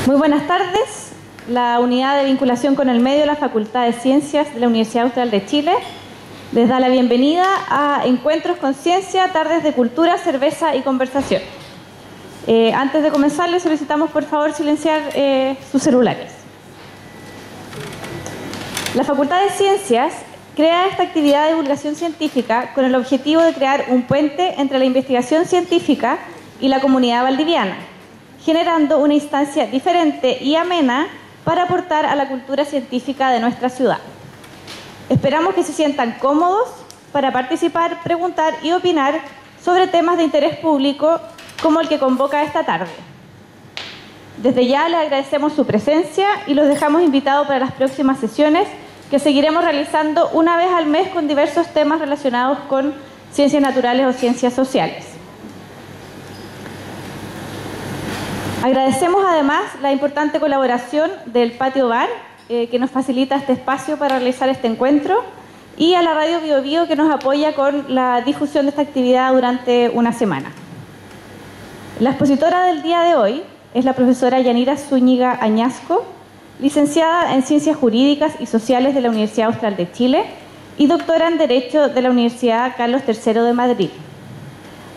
Muy buenas tardes. La Unidad de Vinculación con el Medio de la Facultad de Ciencias de la Universidad Austral de Chile les da la bienvenida a Encuentros con Ciencia, Tardes de Cultura, Cerveza y Conversación. Antes de comenzar, les solicitamos por favor silenciar sus celulares. La Facultad de Ciencias crea esta actividad de divulgación científica con el objetivo de crear un puente entre la investigación científica y la comunidad valdiviana, generando una instancia diferente y amena para aportar a la cultura científica de nuestra ciudad. Esperamos que se sientan cómodos para participar, preguntar y opinar sobre temas de interés público como el que convoca esta tarde. Desde ya les agradecemos su presencia y los dejamos invitados para las próximas sesiones que seguiremos realizando una vez al mes con diversos temas relacionados con ciencias naturales o ciencias sociales. Agradecemos además la importante colaboración del Patio Bar, que nos facilita este espacio para realizar este encuentro, y a la Radio Bio Bio, que nos apoya con la difusión de esta actividad durante una semana. La expositora del día de hoy es la profesora Yanira Zúñiga Añasco, licenciada en Ciencias Jurídicas y Sociales de la Universidad Austral de Chile y doctora en Derecho de la Universidad Carlos III de Madrid.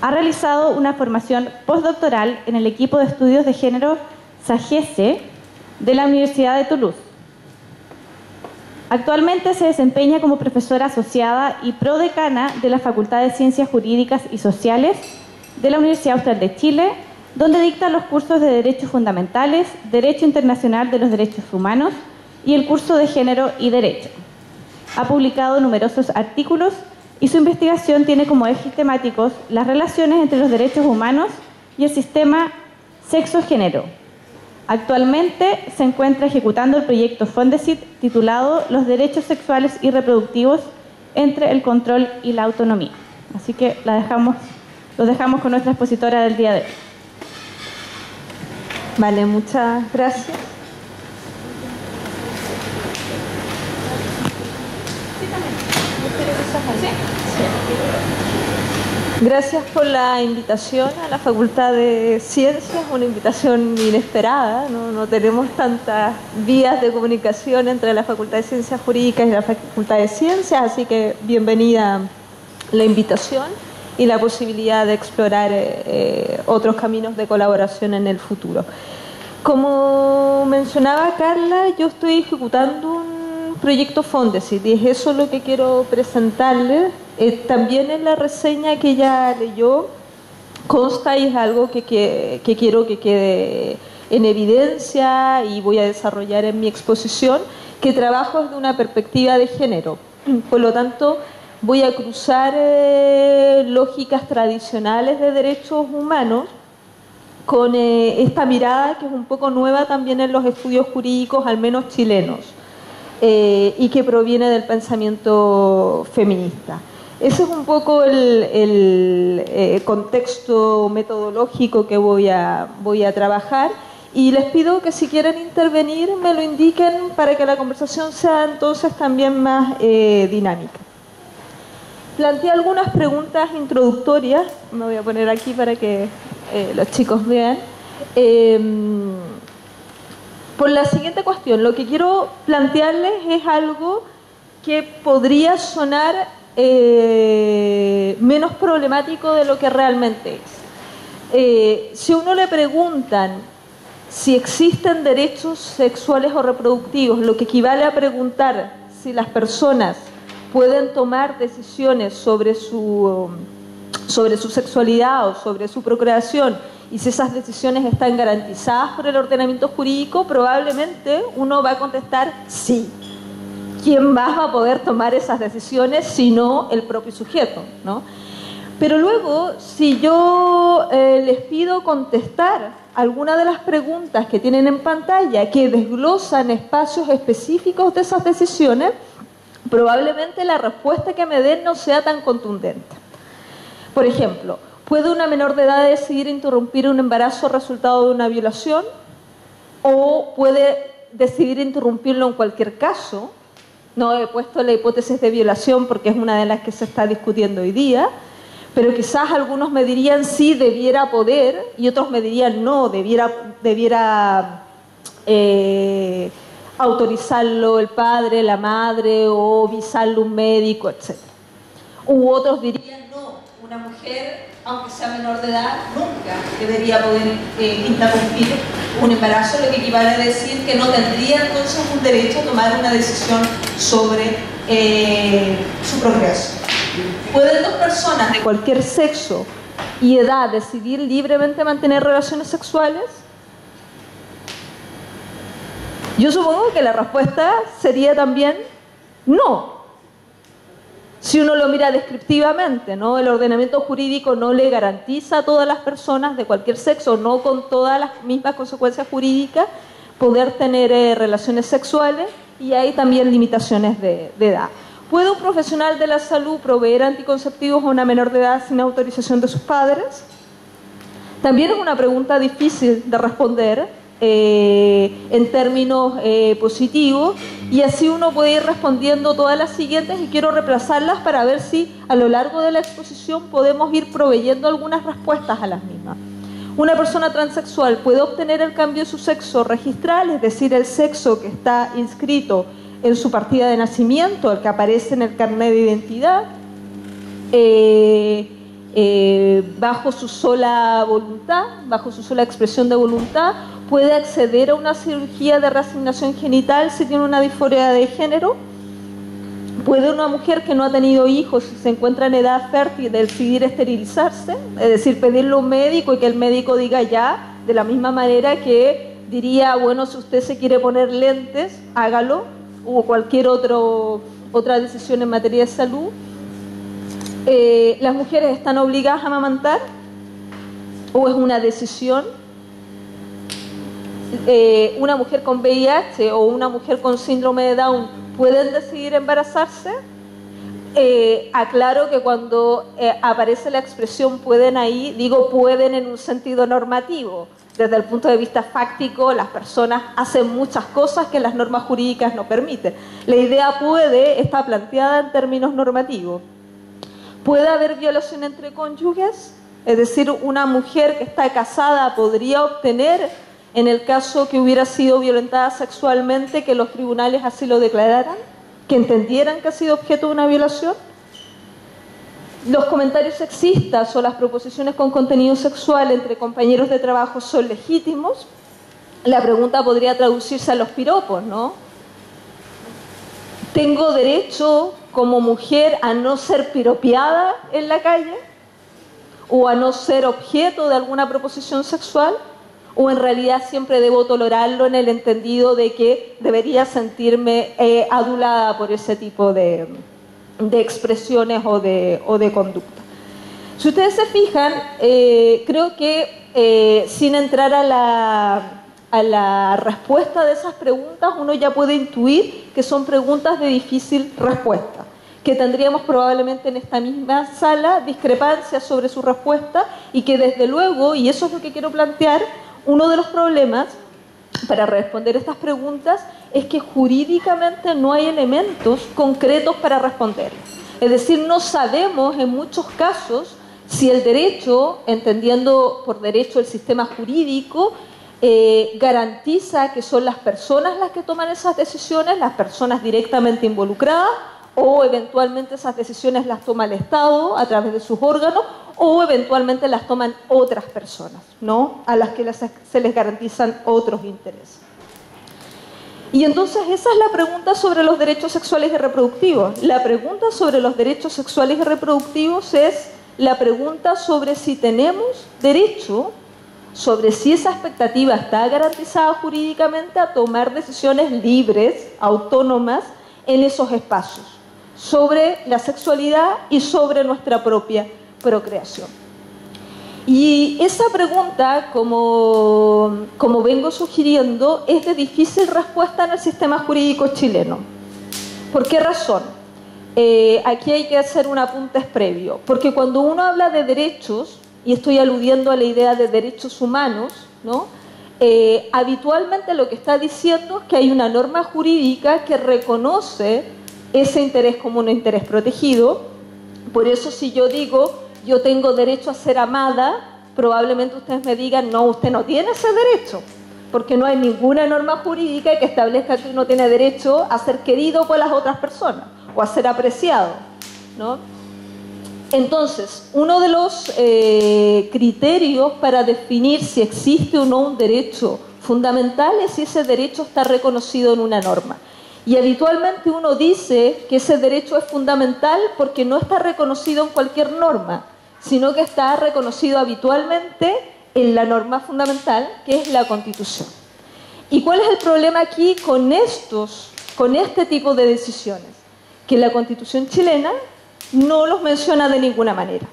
Ha realizado una formación postdoctoral en el equipo de estudios de género SAGESE de la Universidad de Toulouse. Actualmente se desempeña como profesora asociada y prodecana de la Facultad de Ciencias Jurídicas y Sociales de la Universidad Austral de Chile, donde dicta los cursos de Derechos Fundamentales, Derecho Internacional de los Derechos Humanos y el curso de Género y Derecho. Ha publicado numerosos artículos y su investigación tiene como ejes temáticos las relaciones entre los derechos humanos y el sistema sexo-género. Actualmente se encuentra ejecutando el proyecto Fondesit titulado Los derechos sexuales y reproductivos entre el control y la autonomía. Así que los dejamos con nuestra expositora del día de hoy. Vale, muchas gracias. Gracias por la invitación a la Facultad de Ciencias, una invitación inesperada, no tenemos tantas vías de comunicación entre la Facultad de Ciencias Jurídicas y la Facultad de Ciencias, así que bienvenida la invitación y la posibilidad de explorar otros caminos de colaboración en el futuro. Como mencionaba Carla, yo estoy ejecutando un proyecto Fondesit y es eso lo que quiero presentarles. También en la reseña que ella leyó consta y es algo que quiero que quede en evidencia y voy a desarrollar en mi exposición, que trabajo desde una perspectiva de género. Por lo tanto, voy a cruzar lógicas tradicionales de derechos humanos con esta mirada que es un poco nueva también en los estudios jurídicos, al menos chilenos, y que proviene del pensamiento feminista. Ese es un poco el contexto metodológico que voy a trabajar, y les pido que si quieren intervenir me lo indiquen para que la conversación sea entonces también más dinámica. Planteé algunas preguntas introductorias, me voy a poner aquí para que los chicos vean. Por la siguiente cuestión, lo que quiero plantearles es algo que podría sonar menos problemático de lo que realmente es. Si a uno le preguntan si existen derechos sexuales o reproductivos, lo que equivale a preguntar si las personas pueden tomar decisiones sobre su sexualidad o sobre su procreación y si esas decisiones están garantizadas por el ordenamiento jurídico, probablemente uno va a contestar sí. ¿Quién más va a poder tomar esas decisiones sino el propio sujeto, ¿no? Pero luego, si yo les pido contestar alguna de las preguntas que tienen en pantalla que desglosan espacios específicos de esas decisiones, probablemente la respuesta que me den no sea tan contundente. Por ejemplo, ¿puede una menor de edad decidir interrumpir un embarazo resultado de una violación? ¿O puede decidir interrumpirlo en cualquier caso? No he puesto la hipótesis de violación porque es una de las que se está discutiendo hoy día, pero quizás algunos me dirían sí, debiera poder, y otros me dirían no, debiera autorizarlo el padre, la madre, o visarlo un médico, etc. U otros dirían, no, una mujer, aunque sea menor de edad, nunca debería poder interrumpir un embarazo, lo que equivale a decir que no tendría entonces un derecho a tomar una decisión sobre su procreación. ¿Pueden dos personas de cualquier sexo y edad decidir libremente mantener relaciones sexuales? Yo supongo que la respuesta sería también no. Si uno lo mira descriptivamente, ¿no? El ordenamiento jurídico no le garantiza a todas las personas de cualquier sexo, no con todas las mismas consecuencias jurídicas, poder tener relaciones sexuales, y hay también limitaciones de edad. ¿Puede un profesional de la salud proveer anticonceptivos a una menor de edad sin autorización de sus padres? También es una pregunta difícil de responder en términos positivos, y así uno puede ir respondiendo todas las siguientes, y quiero reemplazarlas para ver si a lo largo de la exposición podemos ir proveyendo algunas respuestas a las mismas. Una persona transexual puede obtener el cambio de su sexo registral, es decir, el sexo que está inscrito en su partida de nacimiento, el que aparece en el carnet de identidad, bajo su sola voluntad, bajo su sola expresión de voluntad. Puede acceder a una cirugía de reasignación genital si tiene una disforia de género. Puede una mujer que no ha tenido hijos, si se encuentra en edad fértil, decidir esterilizarse, es decir, pedirle a un médico y que el médico diga ya, de la misma manera que diría, bueno, si usted se quiere poner lentes, hágalo, o cualquier otra decisión en materia de salud. ¿Las mujeres están obligadas a amamantar o es una decisión? ¿Una mujer con VIH o una mujer con síndrome de Down pueden decidir embarazarse? Aclaro que cuando aparece la expresión pueden ahí, digo pueden en un sentido normativo. Desde el punto de vista fáctico, las personas hacen muchas cosas que las normas jurídicas no permiten. La idea puede está planteada en términos normativos. ¿Puede haber violación entre cónyuges? Es decir, una mujer que está casada podría obtener, en el caso que hubiera sido violentada sexualmente, que los tribunales así lo declararan, que entendieran que ha sido objeto de una violación. ¿Los comentarios sexistas o las proposiciones con contenido sexual entre compañeros de trabajo son legítimos? La pregunta podría traducirse a los piropos, ¿no? ¿Tengo derecho como mujer a no ser piropeada en la calle? ¿O a no ser objeto de alguna proposición sexual? ¿O en realidad siempre debo tolerarlo en el entendido de que debería sentirme adulada por ese tipo de expresiones o de conducta? Si ustedes se fijan, creo que sin entrar a la respuesta de esas preguntas, uno ya puede intuir que son preguntas de difícil respuesta, que tendríamos probablemente en esta misma sala discrepancias sobre su respuesta, y que desde luego, y eso es lo que quiero plantear, uno de los problemas para responder estas preguntas es que jurídicamente no hay elementos concretos para responder. Es decir, no sabemos en muchos casos si el derecho, entendiendo por derecho el sistema jurídico, garantiza que son las personas las que toman esas decisiones, las personas directamente involucradas, o eventualmente esas decisiones las toma el Estado a través de sus órganos, o eventualmente las toman otras personas, ¿no? A las que se les garantizan otros intereses. Y entonces esa es la pregunta sobre los derechos sexuales y reproductivos. La pregunta sobre los derechos sexuales y reproductivos es la pregunta sobre si tenemos derecho, sobre si esa expectativa está garantizada jurídicamente a tomar decisiones libres, autónomas, en esos espacios, sobre la sexualidad y sobre nuestra propia procreación. Y esa pregunta, como vengo sugiriendo, es de difícil respuesta en el sistema jurídico chileno. ¿Por qué razón? Aquí hay que hacer un apunte previo, porque cuando uno habla de derechos, y estoy aludiendo a la idea de derechos humanos, ¿no? Habitualmente lo que está diciendo es que hay una norma jurídica que reconoce ese interés como un interés protegido. Por eso si yo digo, yo tengo derecho a ser amada, probablemente ustedes me digan, no, usted no tiene ese derecho. porque no hay ninguna norma jurídica que establezca que uno tiene derecho a ser querido por las otras personas o a ser apreciado, ¿no? Entonces, uno de los criterios para definir si existe o no un derecho fundamental es si ese derecho está reconocido en una norma. Y habitualmente uno dice que ese derecho es fundamental porque no está reconocido en cualquier norma, sino que está reconocido habitualmente en la norma fundamental, que es la Constitución. ¿Y cuál es el problema aquí con este tipo de decisiones? Que la Constitución chilena no los menciona de ninguna manera.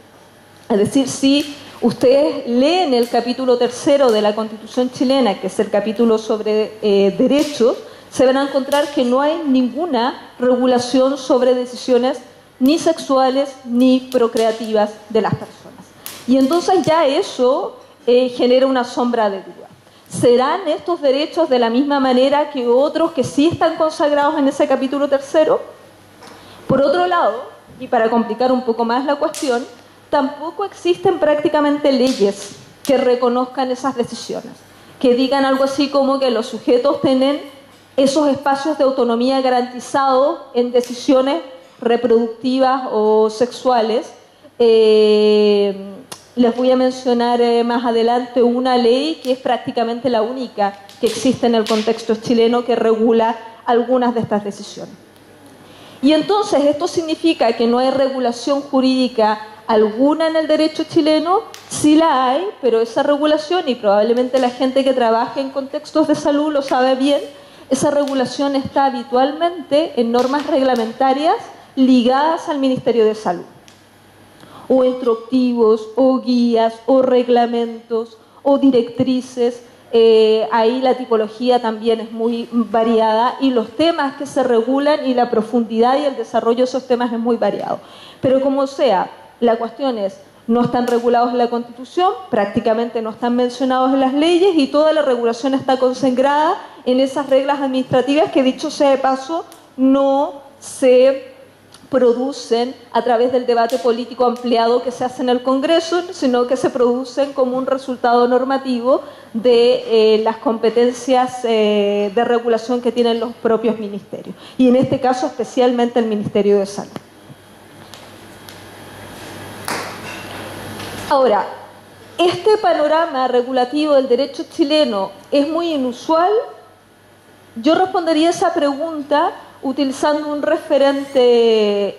Es decir, si ustedes leen el capítulo 3 de la Constitución chilena, que es el capítulo sobre derechos, se van a encontrar que no hay ninguna regulación sobre decisiones ni sexuales ni procreativas de las personas. Y entonces ya eso genera una sombra de duda. ¿Serán estos derechos de la misma manera que otros que sí están consagrados en ese capítulo 3? Por otro lado, y para complicar un poco más la cuestión, tampoco existen prácticamente leyes que reconozcan esas decisiones, que digan algo así como que los sujetos tienen esos espacios de autonomía garantizados en decisiones reproductivas o sexuales. Les voy a mencionar más adelante una ley que es prácticamente la única que existe en el contexto chileno que regula algunas de estas decisiones. Y entonces esto significa que no hay regulación jurídica alguna en el derecho chileno. Sí la hay, pero esa regulación, y probablemente la gente que trabaja en contextos de salud lo sabe bien, esa regulación está habitualmente en normas reglamentarias ligadas al Ministerio de Salud, o instructivos, o guías, o reglamentos, o directrices. Ahí la tipología también es muy variada y los temas que se regulan y la profundidad y el desarrollo de esos temas es muy variado. Pero como sea, la cuestión es, no están regulados en la Constitución, prácticamente no están mencionados en las leyes y toda la regulación está consagrada en esas reglas administrativas que, dicho sea de paso, no se producen a través del debate político ampliado que se hace en el Congreso, sino que se producen como un resultado normativo de las competencias de regulación que tienen los propios ministerios, y en este caso especialmente el Ministerio de Salud. Ahora, este panorama regulativo del derecho chileno es muy inusual. Yo respondería esa pregunta utilizando un referente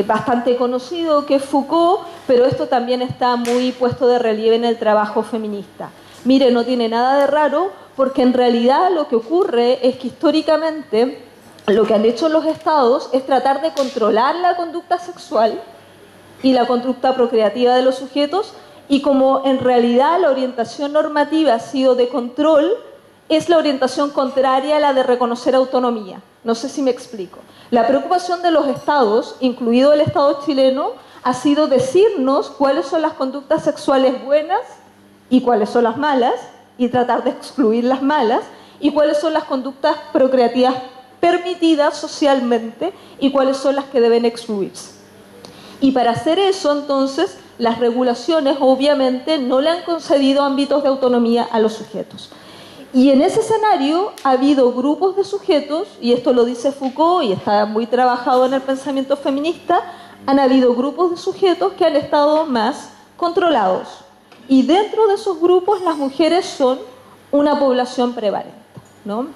bastante conocido que es Foucault, pero esto también está muy puesto de relieve en el trabajo feminista. Mire, no tiene nada de raro porque en realidad lo que ocurre es que históricamente lo que han hecho los estados es tratar de controlar la conducta sexual y la conducta procreativa de los sujetos, y como en realidad la orientación normativa ha sido de control, es la orientación contraria a la de reconocer autonomía. No sé si me explico. La preocupación de los estados, incluido el Estado chileno, ha sido decirnos cuáles son las conductas sexuales buenas y cuáles son las malas, y tratar de excluir las malas, y cuáles son las conductas procreativas permitidas socialmente y cuáles son las que deben excluirse. Y para hacer eso, entonces, las regulaciones obviamente no le han concedido ámbitos de autonomía a los sujetos. Y en ese escenario ha habido grupos de sujetos, y esto lo dice Foucault y está muy trabajado en el pensamiento feminista, han habido grupos de sujetos que han estado más controlados. Y dentro de esos grupos las mujeres son una población prevalente, ¿no?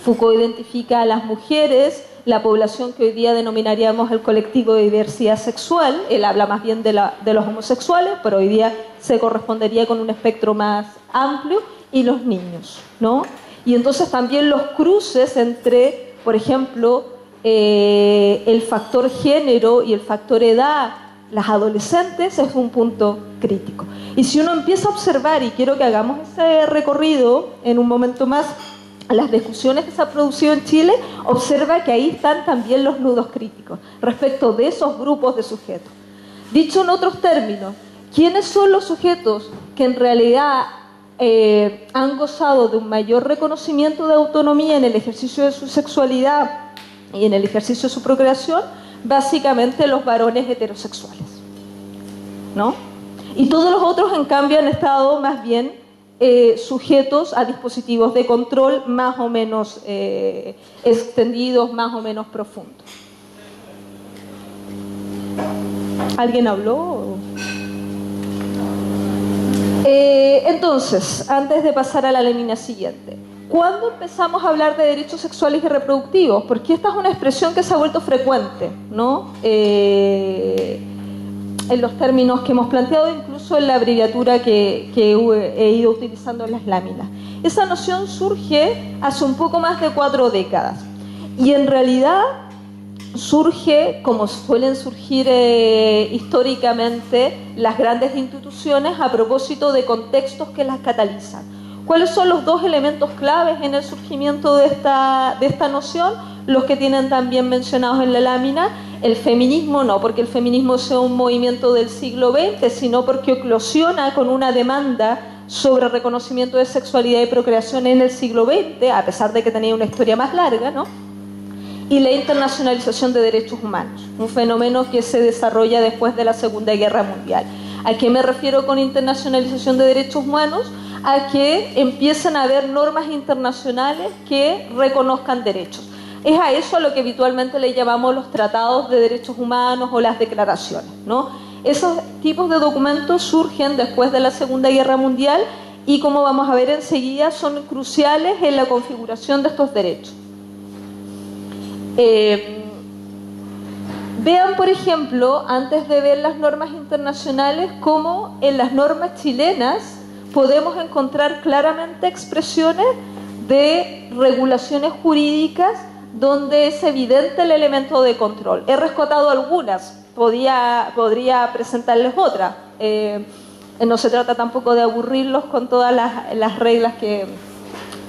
Foucault identifica a las mujeres, la población que hoy día denominaríamos el colectivo de diversidad sexual. Él habla más bien de los homosexuales, pero hoy día se correspondería con un espectro más amplio, y los niños, ¿no? Y entonces también los cruces entre, por ejemplo, el factor género y el factor edad, las adolescentes, es un punto crítico. Y si uno empieza a observar, y quiero que hagamos ese recorrido en un momento más, las discusiones que se han producido en Chile, observa que ahí están también los nudos críticos respecto de esos grupos de sujetos. Dicho en otros términos, ¿quiénes son los sujetos que en realidad han gozado de un mayor reconocimiento de autonomía en el ejercicio de su sexualidad y en el ejercicio de su procreación? Básicamente los varones heterosexuales, ¿no? Y todos los otros, en cambio, han estado más bien sujetos a dispositivos de control más o menos extendidos, más o menos profundos. ¿Alguien habló? Entonces, antes de pasar a la lámina siguiente, ¿cuándo empezamos a hablar de derechos sexuales y reproductivos? Porque esta es una expresión que se ha vuelto frecuente, ¿no? En los términos que hemos planteado, incluso en la abreviatura que he ido utilizando en las láminas. Esa noción surge hace un poco más de 4 décadas y en realidad surge, como suelen surgir históricamente las grandes instituciones, a propósito de contextos que las catalizan. ¿Cuáles son los 2 elementos claves en el surgimiento de esta noción? Los que tienen también mencionados en la lámina. El feminismo no, porque el feminismo sea un movimiento del siglo XX, sino porque eclosiona con una demanda sobre reconocimiento de sexualidad y procreación en el siglo XX, a pesar de que tenía una historia más larga, ¿no? Y la internacionalización de derechos humanos, un fenómeno que se desarrolla después de la Segunda Guerra Mundial. ¿A qué me refiero con internacionalización de derechos humanos? A que empiecen a haber normas internacionales que reconozcan derechos. Es a eso a lo que habitualmente le llamamos los tratados de derechos humanos o las declaraciones, ¿no? Esos tipos de documentos surgen después de la Segunda Guerra Mundial y, como vamos a ver enseguida, son cruciales en la configuración de estos derechos. Vean, por ejemplo, antes de ver las normas internacionales, cómo en las normas chilenas podemos encontrar claramente expresiones de regulaciones jurídicas donde es evidente el elemento de control. He rescatado algunas, podría presentarles otras. No se trata tampoco de aburrirlos con todas las reglas que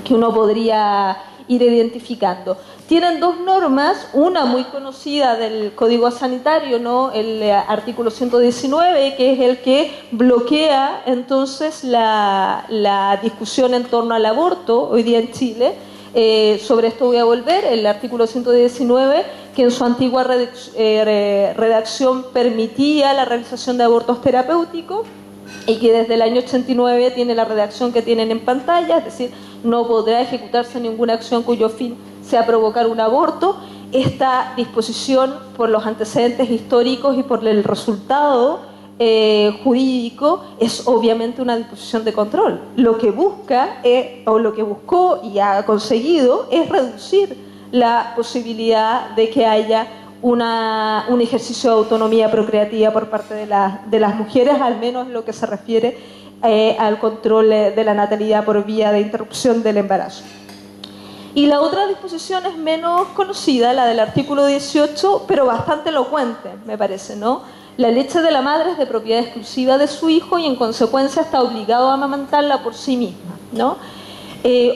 uno podría ir identificando. Tienen 2 normas, una muy conocida del Código Sanitario, ¿no? El artículo 119, que es el que bloquea entonces la discusión en torno al aborto hoy día en Chile. Sobre esto voy a volver. El artículo 119, que en su antigua redacción permitía la realización de abortos terapéuticos y que desde el año 89 tiene la redacción que tienen en pantalla, es decir, no podrá ejecutarse ninguna acción cuyo fin sea provocar un aborto. Esta disposición, por los antecedentes históricos y por el resultado jurídico, es obviamente una disposición de control. Lo que busca, o lo que buscó y ha conseguido, es reducir la posibilidad de que haya un ejercicio de autonomía procreativa por parte de las mujeres, al menos en lo que se refiere al control de la natalidad por vía de interrupción del embarazo. Y la otra disposición es menos conocida, la del artículo 18, pero bastante elocuente, me parece, ¿no? La leche de la madre es de propiedad exclusiva de su hijo y en consecuencia está obligado a amamantarla por sí misma, ¿no?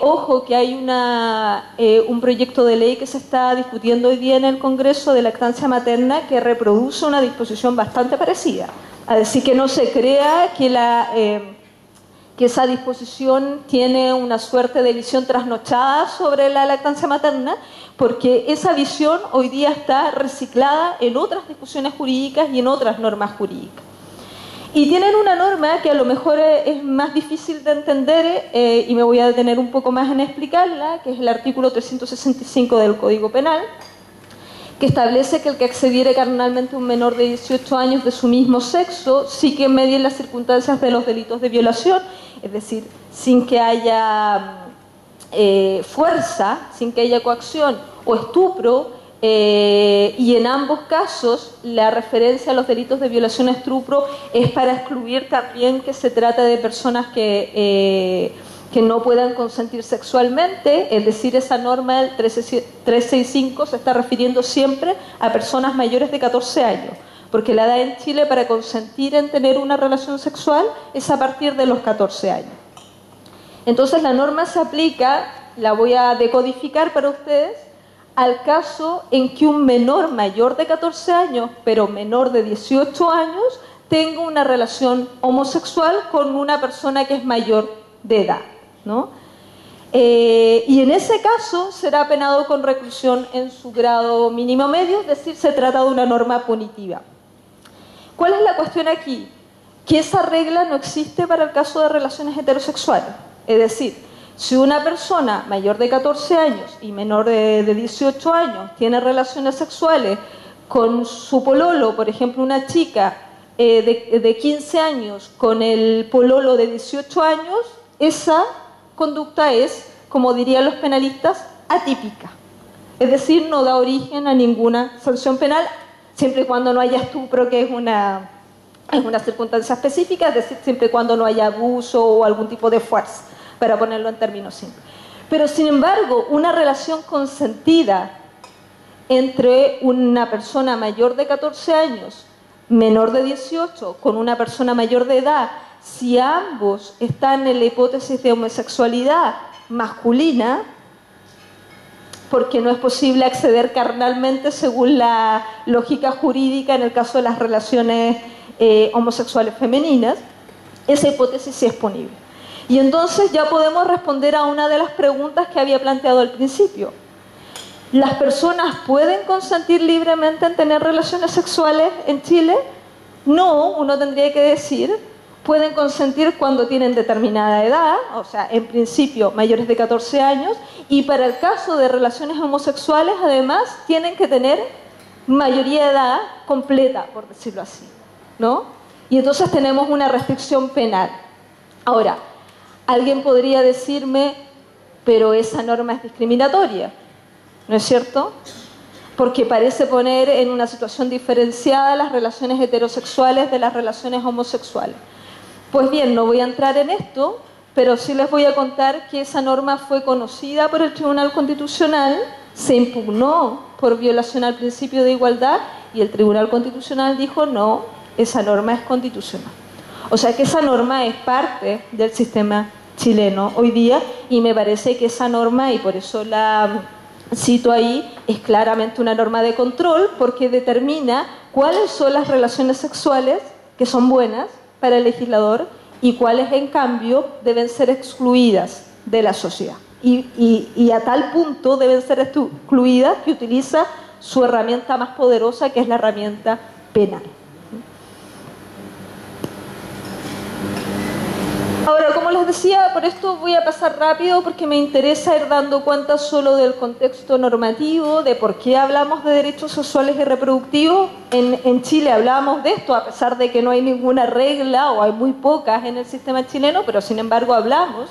Ojo que hay un proyecto de ley que se está discutiendo hoy día en el Congreso de lactancia materna que reproduce una disposición bastante parecida. A decir, que no se crea que esa disposición tiene una suerte de visión trasnochada sobre la lactancia materna, porque esa visión hoy día está reciclada en otras discusiones jurídicas y en otras normas jurídicas. Y tienen una norma que a lo mejor es más difícil de entender y me voy a detener un poco más en explicarla, que es el artículo 365 del Código Penal, que establece que el que accediere carnalmente a un menor de 18 años de su mismo sexo sí que medie las circunstancias de los delitos de violación, es decir, sin que haya fuerza, sin que haya coacción o estupro, y en ambos casos la referencia a los delitos de violación y estupro es para excluir también que se trata de personas que no puedan consentir sexualmente, es decir, esa norma del 365 se está refiriendo siempre a personas mayores de 14 años, porque la edad en Chile para consentir en tener una relación sexual es a partir de los 14 años. Entonces la norma se aplica, la voy a decodificar para ustedes, al caso en que un menor mayor de 14 años, pero menor de 18 años, tenga una relación homosexual con una persona que es mayor de edad, ¿no? Y en ese caso será penado con reclusión en su grado mínimo medio, es decir, se trata de una norma punitiva. ¿Cuál es la cuestión aquí? que esa regla no existe para el caso de relaciones heterosexuales. Es decir, si una persona mayor de 14 años y menor de 18 años tiene relaciones sexuales con su pololo, por ejemplo, una chica de 15 años con el pololo de 18 años, esa conducta es, como dirían los penalistas, atípica. Es decir, no da origen a ninguna sanción penal, siempre y cuando no haya estupro, que es una circunstancia específica, es decir, siempre y cuando no haya abuso o algún tipo de fuerza, para ponerlo en términos simples. Pero, sin embargo, una relación consentida entre una persona mayor de 14 años, menor de 18, con una persona mayor de edad, si ambos están en la hipótesis de homosexualidad masculina, porque no es posible acceder carnalmente según la lógica jurídica en el caso de las relaciones homosexuales femeninas, esa hipótesis sí es punible. Y entonces ya podemos responder a una de las preguntas que había planteado al principio. ¿Las personas pueden consentir libremente en tener relaciones sexuales en Chile? No, uno tendría que decir, pueden consentir cuando tienen determinada edad, o sea, en principio mayores de 14 años, y para el caso de relaciones homosexuales, además, tienen que tener mayoría de edad completa, por decirlo así, ¿no? Y entonces tenemos una restricción penal. Ahora, alguien podría decirme, pero esa norma es discriminatoria, ¿no es cierto? Porque parece poner en una situación diferenciada las relaciones heterosexuales de las relaciones homosexuales. Pues bien, no voy a entrar en esto, pero sí les voy a contar que esa norma fue conocida por el Tribunal Constitucional, se impugnó por violación al principio de igualdad y el Tribunal Constitucional dijo no, esa norma es constitucional. O sea que esa norma es parte del sistema chileno hoy día y me parece que esa norma, y por eso la cito ahí, es claramente una norma de control porque determina cuáles son las relaciones sexuales que son buenas para el legislador y cuáles en cambio deben ser excluidas de la sociedad y a tal punto deben ser excluidas que utiliza su herramienta más poderosa, que es la herramienta penal. Ahora, como les decía, por esto voy a pasar rápido porque me interesa ir dando cuenta solo del contexto normativo, de por qué hablamos de derechos sexuales y reproductivos. En Chile hablamos de esto, a pesar de que no hay ninguna regla o hay muy pocas en el sistema chileno, pero sin embargo hablamos,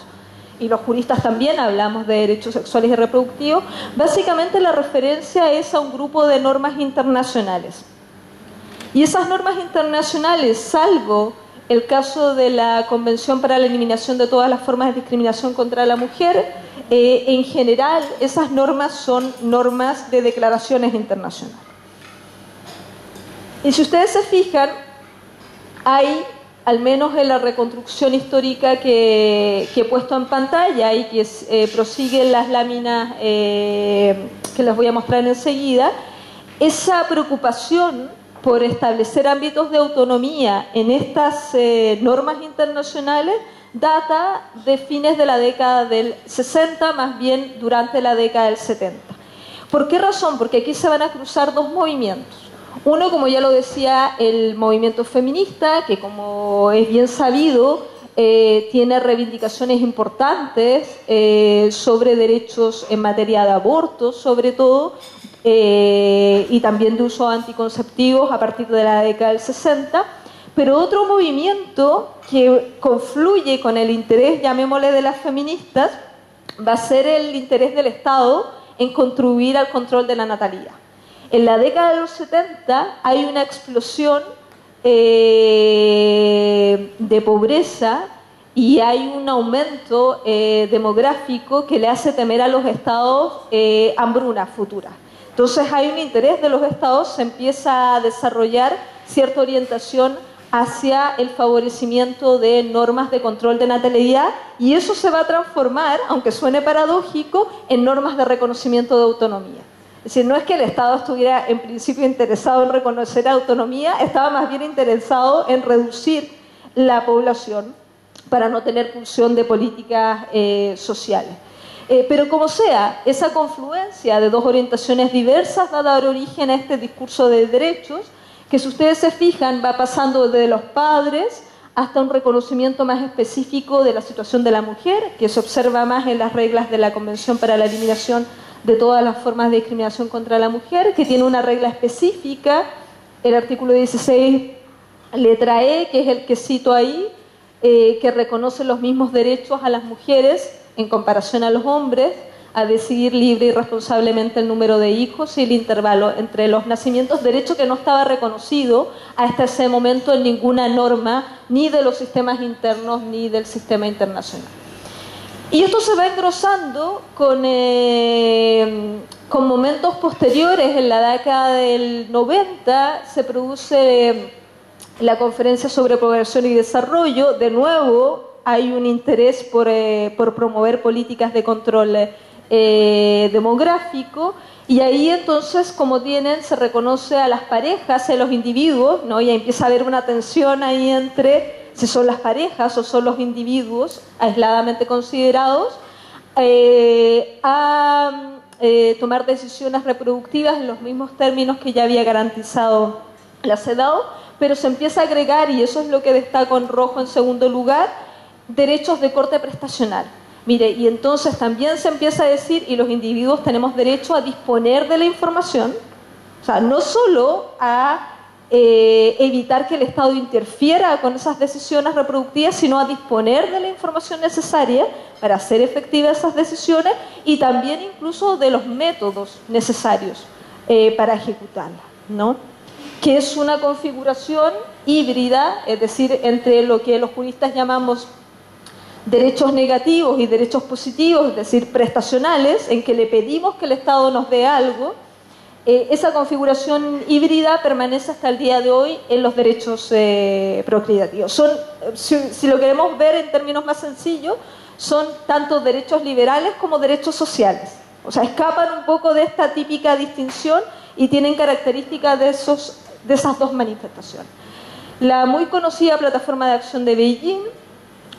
y los juristas también hablamos de derechos sexuales y reproductivos. Básicamente la referencia es a un grupo de normas internacionales. Y esas normas internacionales, salvo el caso de la Convención para la Eliminación de todas las formas de discriminación contra la mujer, en general esas normas son normas de declaraciones internacionales. Y si ustedes se fijan, hay, al menos en la reconstrucción histórica que he puesto en pantalla y que prosiguen las láminas que les voy a mostrar enseguida, esa preocupación por establecer ámbitos de autonomía en estas normas internacionales data de fines de la década del 60, más bien durante la década del 70. ¿Por qué razón? Porque aquí se van a cruzar dos movimientos. Uno, como ya lo decía, el movimiento feminista, que como es bien sabido, tiene reivindicaciones importantes sobre derechos en materia de aborto, sobre todo, y también de uso anticonceptivos a partir de la década del 60, pero otro movimiento que confluye con el interés, llamémosle, de las feministas, va a ser el interés del Estado en contribuir al control de la natalidad. En la década de los 70 hay una explosión de pobreza y hay un aumento demográfico que le hace temer a los estados hambrunas futuras. Entonces hay un interés de los estados, se empieza a desarrollar cierta orientación hacia el favorecimiento de normas de control de natalidad y eso se va a transformar, aunque suene paradójico, en normas de reconocimiento de autonomía. Es decir, no es que el Estado estuviera en principio interesado en reconocer autonomía, estaba más bien interesado en reducir la población para no tener pulsión de políticas sociales. Pero como sea, esa confluencia de dos orientaciones diversas va a dar origen a este discurso de derechos que, si ustedes se fijan, va pasando desde los padres hasta un reconocimiento más específico de la situación de la mujer, que se observa más en las reglas de la Convención para la Eliminación de todas las formas de discriminación contra la mujer, que tiene una regla específica, el artículo 16, letra E, que es el que cito ahí, que reconoce los mismos derechos a las mujeres en comparación a los hombres, a decidir libre y responsablemente el número de hijos y el intervalo entre los nacimientos, derecho que no estaba reconocido hasta ese momento en ninguna norma, ni de los sistemas internos ni del sistema internacional. Y esto se va engrosando con momentos posteriores. En la década del 90 se produce la Conferencia sobre Población y Desarrollo. De nuevo hay un interés por promover políticas de control demográfico, y ahí entonces, como se reconoce a las parejas, a los individuos, ¿no? Y empieza a haber una tensión ahí entre si son las parejas o son los individuos aisladamente considerados, tomar decisiones reproductivas en los mismos términos que ya había garantizado la CEDAW, pero se empieza a agregar, y eso es lo que destaco en rojo en segundo lugar, derechos de corte prestacional. Mire, y entonces también se empieza a decir, y los individuos tenemos derecho a disponer de la información, o sea, no solo a evitar que el Estado interfiera con esas decisiones reproductivas, sino a disponer de la información necesaria para hacer efectivas esas decisiones, y también incluso de los métodos necesarios para ejecutarlas, ¿no? Que es una configuración híbrida, es decir, entre lo que los juristas llamamos derechos negativos y derechos positivos, es decir, prestacionales, en que le pedimos que el Estado nos dé algo. Esa configuración híbrida permanece hasta el día de hoy en los derechos procreativos. Si lo queremos ver en términos más sencillos, son tanto derechos liberales como derechos sociales. O sea, escapan un poco de esta típica distinción y tienen características de esas dos manifestaciones. La muy conocida Plataforma de Acción de Beijing,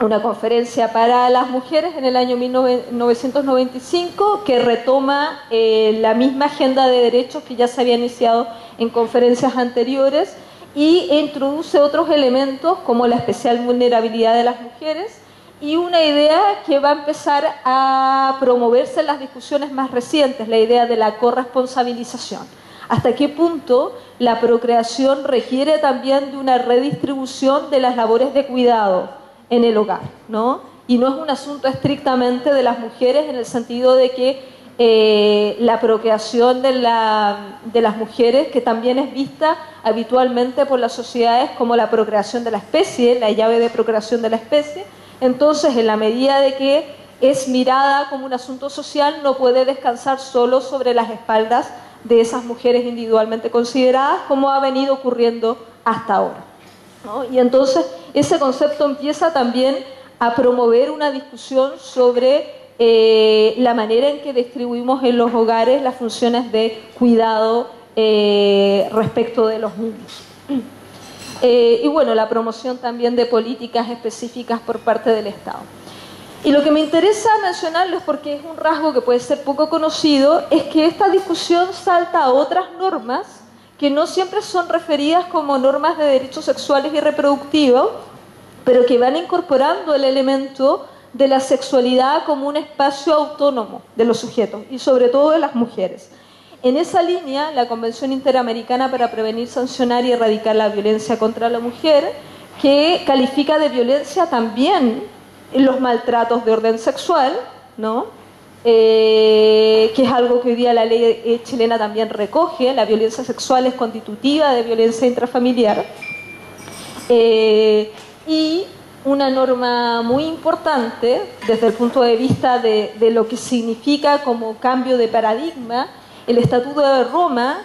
una conferencia para las mujeres en el año 1995, que retoma la misma agenda de derechos que ya se había iniciado en conferencias anteriores, e introduce otros elementos como la especial vulnerabilidad de las mujeres, y una idea que va a empezar a promoverse en las discusiones más recientes, la idea de la corresponsabilización. ¿Hasta qué punto la procreación requiere también de una redistribución de las labores de cuidado en el hogar, ¿no? Y no es un asunto estrictamente de las mujeres, en el sentido de que la procreación de las mujeres, que también es vista habitualmente por las sociedades como la procreación de la especie, la llave de procreación de la especie, entonces en la medida de que es mirada como un asunto social, no puede descansar solo sobre las espaldas de esas mujeres individualmente consideradas, como ha venido ocurriendo hasta ahora, ¿no? Y entonces ese concepto empieza también a promover una discusión sobre la manera en que distribuimos en los hogares las funciones de cuidado respecto de los niños. Y bueno, la promoción también de políticas específicas por parte del Estado. Y lo que me interesa mencionarles, porque es un rasgo que puede ser poco conocido, es que esta discusión salta a otras normas que no siempre son referidas como normas de derechos sexuales y reproductivos, pero que van incorporando el elemento de la sexualidad como un espacio autónomo de los sujetos, y sobre todo de las mujeres. En esa línea, la Convención Interamericana para Prevenir, Sancionar y Erradicar la Violencia contra la Mujer, que califica de violencia también los maltratos de orden sexual, ¿no? Que es algo que hoy día la ley chilena también recoge. La violencia sexual es constitutiva de violencia intrafamiliar. Y una norma muy importante desde el punto de vista de lo que significa como cambio de paradigma, el Estatuto de Roma,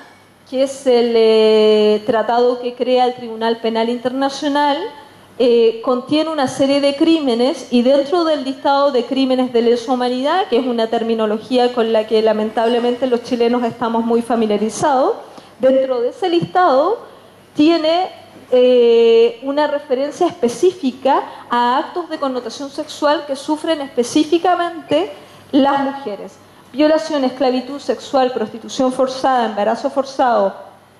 que es el tratado que crea el Tribunal Penal Internacional, contiene una serie de crímenes, y dentro del listado de crímenes de lesa humanidad, que es una terminología con la que lamentablemente los chilenos estamos muy familiarizados, dentro de ese listado tiene una referencia específica a actos de connotación sexual que sufren específicamente las mujeres: violación, esclavitud sexual, prostitución forzada, embarazo forzado,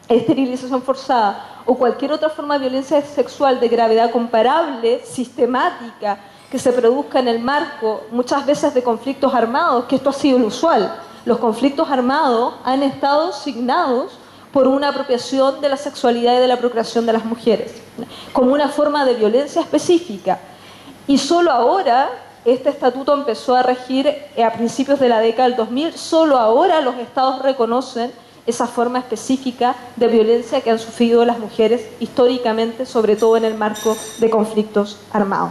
esterilización forzada o cualquier otra forma de violencia sexual de gravedad comparable, sistemática, que se produzca en el marco muchas veces de conflictos armados, que esto ha sido lo usual. Los conflictos armados han estado signados por una apropiación de la sexualidad y de la procreación de las mujeres, como una forma de violencia específica. Y solo ahora, este estatuto empezó a regir a principios de la década del 2000, solo ahora los estados reconocen esa forma específica de violencia que han sufrido las mujeres históricamente, sobre todo en el marco de conflictos armados.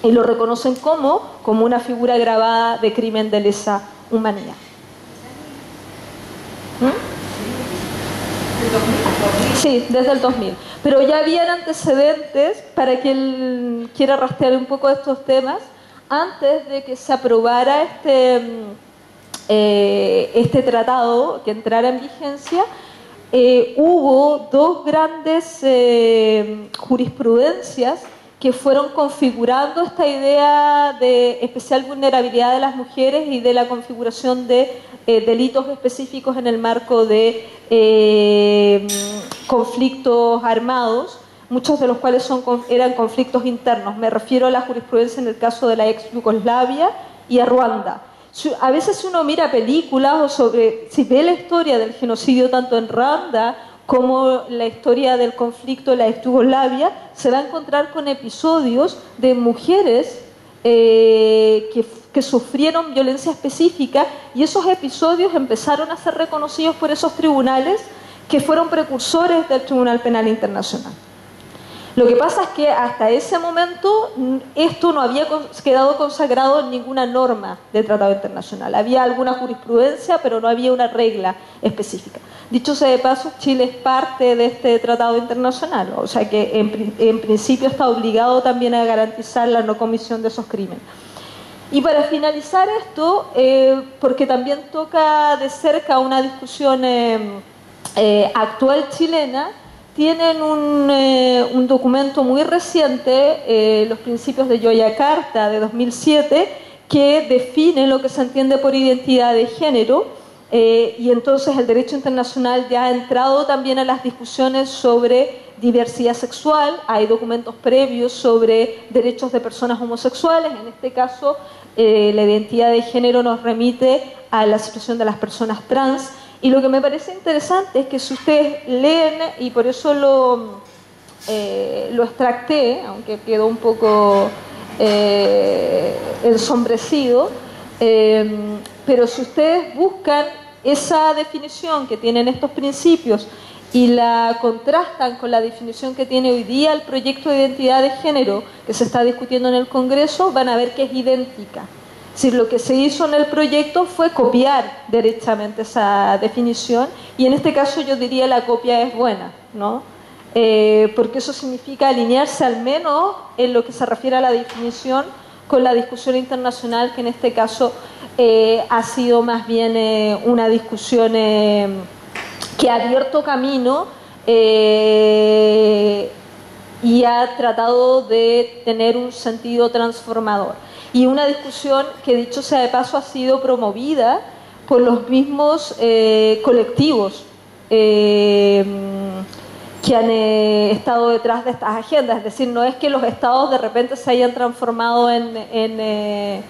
Y lo reconocen como una figura agravada de crimen de lesa humanidad. Sí, desde el 2000. Pero ya habían antecedentes, para quien quiera rastrear un poco estos temas, antes de que se aprobara este tratado, que entrara en vigencia, hubo dos grandes jurisprudencias que fueron configurando esta idea de especial vulnerabilidad de las mujeres y de la configuración de delitos específicos en el marco de conflictos armados, muchos de los cuales eran conflictos internos. Me refiero a la jurisprudencia en el caso de la ex Yugoslavia y a Ruanda. A veces uno mira películas o si ve la historia del genocidio tanto en Ruanda como la historia del conflicto de la ex Yugoslavia, se va a encontrar con episodios de mujeres que sufrieron violencia específica, y esos episodios empezaron a ser reconocidos por esos tribunales que fueron precursores del Tribunal Penal Internacional. Lo que pasa es que hasta ese momento esto no había quedado consagrado en ninguna norma del Tratado Internacional. Había alguna jurisprudencia, pero no había una regla específica. Dicho sea de paso, Chile es parte de este Tratado Internacional, o sea que en principio está obligado también a garantizar la no comisión de esos crímenes. Y para finalizar esto, porque también toca de cerca una discusión actual chilena, tienen un documento muy reciente, los principios de Yogyakarta de 2007, que define lo que se entiende por identidad de género, y entonces el derecho internacional ya ha entrado también a las discusiones sobre diversidad sexual. Hay documentos previos sobre derechos de personas homosexuales. En este caso, la identidad de género nos remite a la situación de las personas trans. Y lo que me parece interesante es que si ustedes leen, y por eso lo extracté, aunque quedó un poco ensombrecido, pero si ustedes buscan esa definición que tienen estos principios y la contrastan con la definición que tiene hoy día el proyecto de identidad de género que se está discutiendo en el Congreso, van a ver que es idéntica. Es decir, lo que se hizo en el proyecto fue copiar derechamente esa definición, y en este caso yo diría la copia es buena, ¿no? Porque eso significa alinearse al menos en lo que se refiere a la definición con la discusión internacional, que en este caso ha sido más bien una discusión que ha abierto camino y ha tratado de tener un sentido transformador. Y una discusión que, dicho sea de paso, ha sido promovida por los mismos colectivos que han estado detrás de estas agendas. Es decir, no es que los estados de repente se hayan transformado en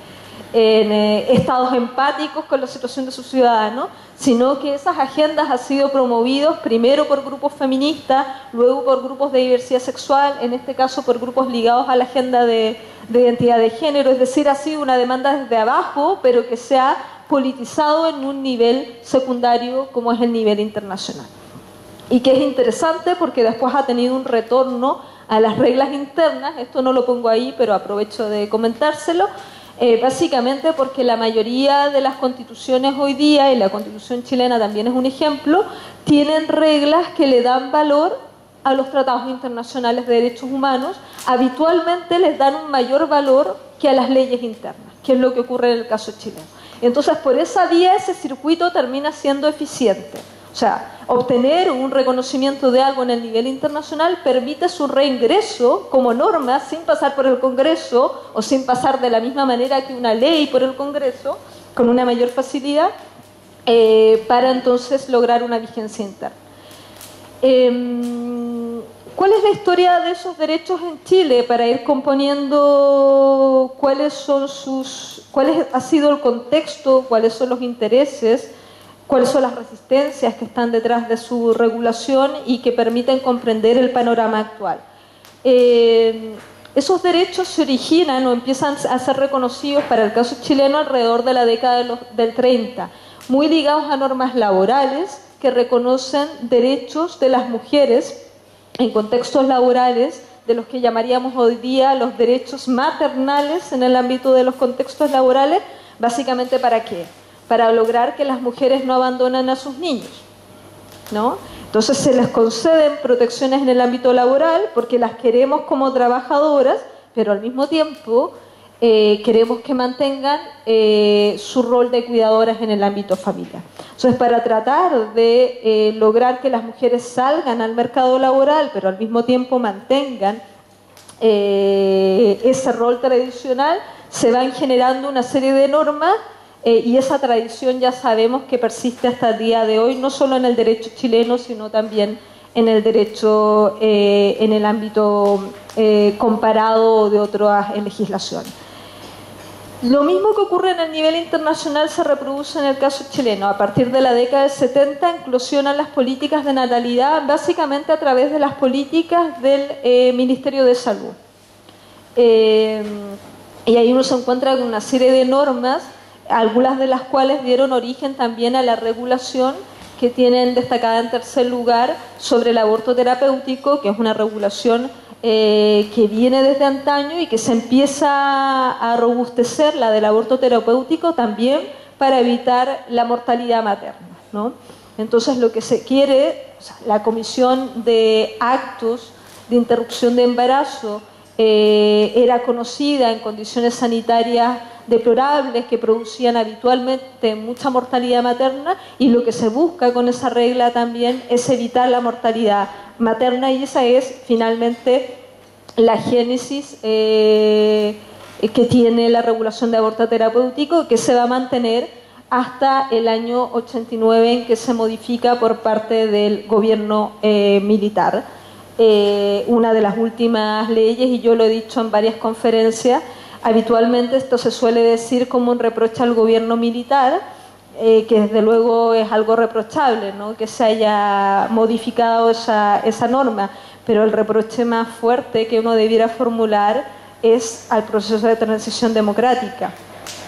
estados empáticos con la situación de sus ciudadanos, sino que esas agendas han sido promovidas primero por grupos feministas, luego por grupos de diversidad sexual, en este caso por grupos ligados a la agenda de identidad de género. Es decir, ha sido una demanda desde abajo, pero que se ha politizado en un nivel secundario como es el nivel internacional. Y que es interesante porque después ha tenido un retorno a las reglas internas. Esto no lo pongo ahí, pero aprovecho de comentárselo. Básicamente porque la mayoría de las constituciones hoy día, y la constitución chilena también es un ejemplo, tienen reglas que le dan valor a los tratados internacionales de derechos humanos. Habitualmente les dan un mayor valor que a las leyes internas, que es lo que ocurre en el caso chileno. Entonces, por esa vía, ese circuito termina siendo eficiente. O sea, obtener un reconocimiento de algo en el nivel internacional permite su reingreso como norma sin pasar por el Congreso o sin pasar de la misma manera que una ley por el Congreso, con una mayor facilidad, para entonces lograr una vigencia interna. ¿Cuál es la historia de esos derechos en Chile para ir componiendo cuál ha sido el contexto, cuáles son los intereses, cuáles son las resistencias que están detrás de su regulación y que permiten comprender el panorama actual? Esos derechos se originan o empiezan a ser reconocidos para el caso chileno alrededor de la década del 30, muy ligados a normas laborales que reconocen derechos de las mujeres en contextos laborales, de los que llamaríamos hoy día los derechos maternales en el ámbito de los contextos laborales. ¿Básicamente para qué? Para lograr que las mujeres no abandonen a sus niños, ¿no? Entonces se les conceden protecciones en el ámbito laboral porque las queremos como trabajadoras, pero al mismo tiempo queremos que mantengan su rol de cuidadoras en el ámbito familiar. Entonces, para tratar de lograr que las mujeres salgan al mercado laboral, pero al mismo tiempo mantengan ese rol tradicional, se van generando una serie de normas y esa tradición ya sabemos que persiste hasta el día de hoy, no solo en el derecho chileno, sino también en el derecho en el ámbito comparado de otras legislaciones. Lo mismo que ocurre en el nivel internacional se reproduce en el caso chileno. A partir de la década del 70 inclusionan las políticas de natalidad básicamente a través de las políticas del Ministerio de Salud. Y ahí uno se encuentra con una serie de normas, algunas de las cuales dieron origen también a la regulación que tienen destacada en tercer lugar sobre el aborto terapéutico, que es una regulación que viene desde antaño y que se empieza a robustecer, la del aborto terapéutico, también para evitar la mortalidad materna, ¿no? Entonces lo que se quiere, o sea, la comisión de actos de interrupción de embarazo era conocida en condiciones sanitarias deplorables que producían habitualmente mucha mortalidad materna, y lo que se busca con esa regla también es evitar la mortalidad materna, y esa es finalmente la génesis que tiene la regulación de aborto terapéutico, que se va a mantener hasta el año 89 en que se modifica por parte del gobierno militar. Una de las últimas leyes, y yo lo he dicho en varias conferencias, habitualmente esto se suele decir como un reproche al gobierno militar, que desde luego es algo reprochable, ¿no?, que se haya modificado esa norma, pero el reproche más fuerte que uno debiera formular es al proceso de transición democrática.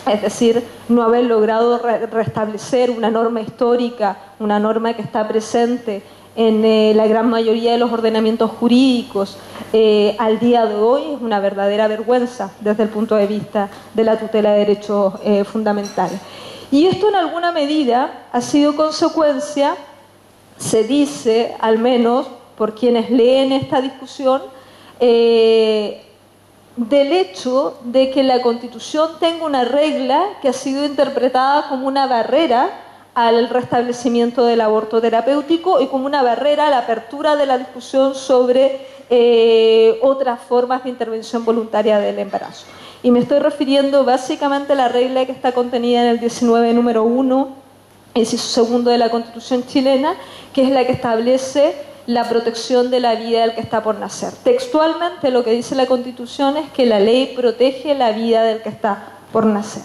Es decir, no haber logrado restablecer una norma histórica, una norma que está presente en la gran mayoría de los ordenamientos jurídicos al día de hoy, es una verdadera vergüenza desde el punto de vista de la tutela de derechos fundamentales. Y esto en alguna medida ha sido consecuencia, se dice, al menos por quienes leen esta discusión, del hecho de que la Constitución tenga una regla que ha sido interpretada como una barrera al restablecimiento del aborto terapéutico y como una barrera a la apertura de la discusión sobre otras formas de intervención voluntaria del embarazo. Y me estoy refiriendo básicamente a la regla que está contenida en el 19 número 1, inciso segundo de la Constitución chilena, que es la que establece la protección de la vida del que está por nacer. Textualmente lo que dice la Constitución es que la ley protege la vida del que está por nacer.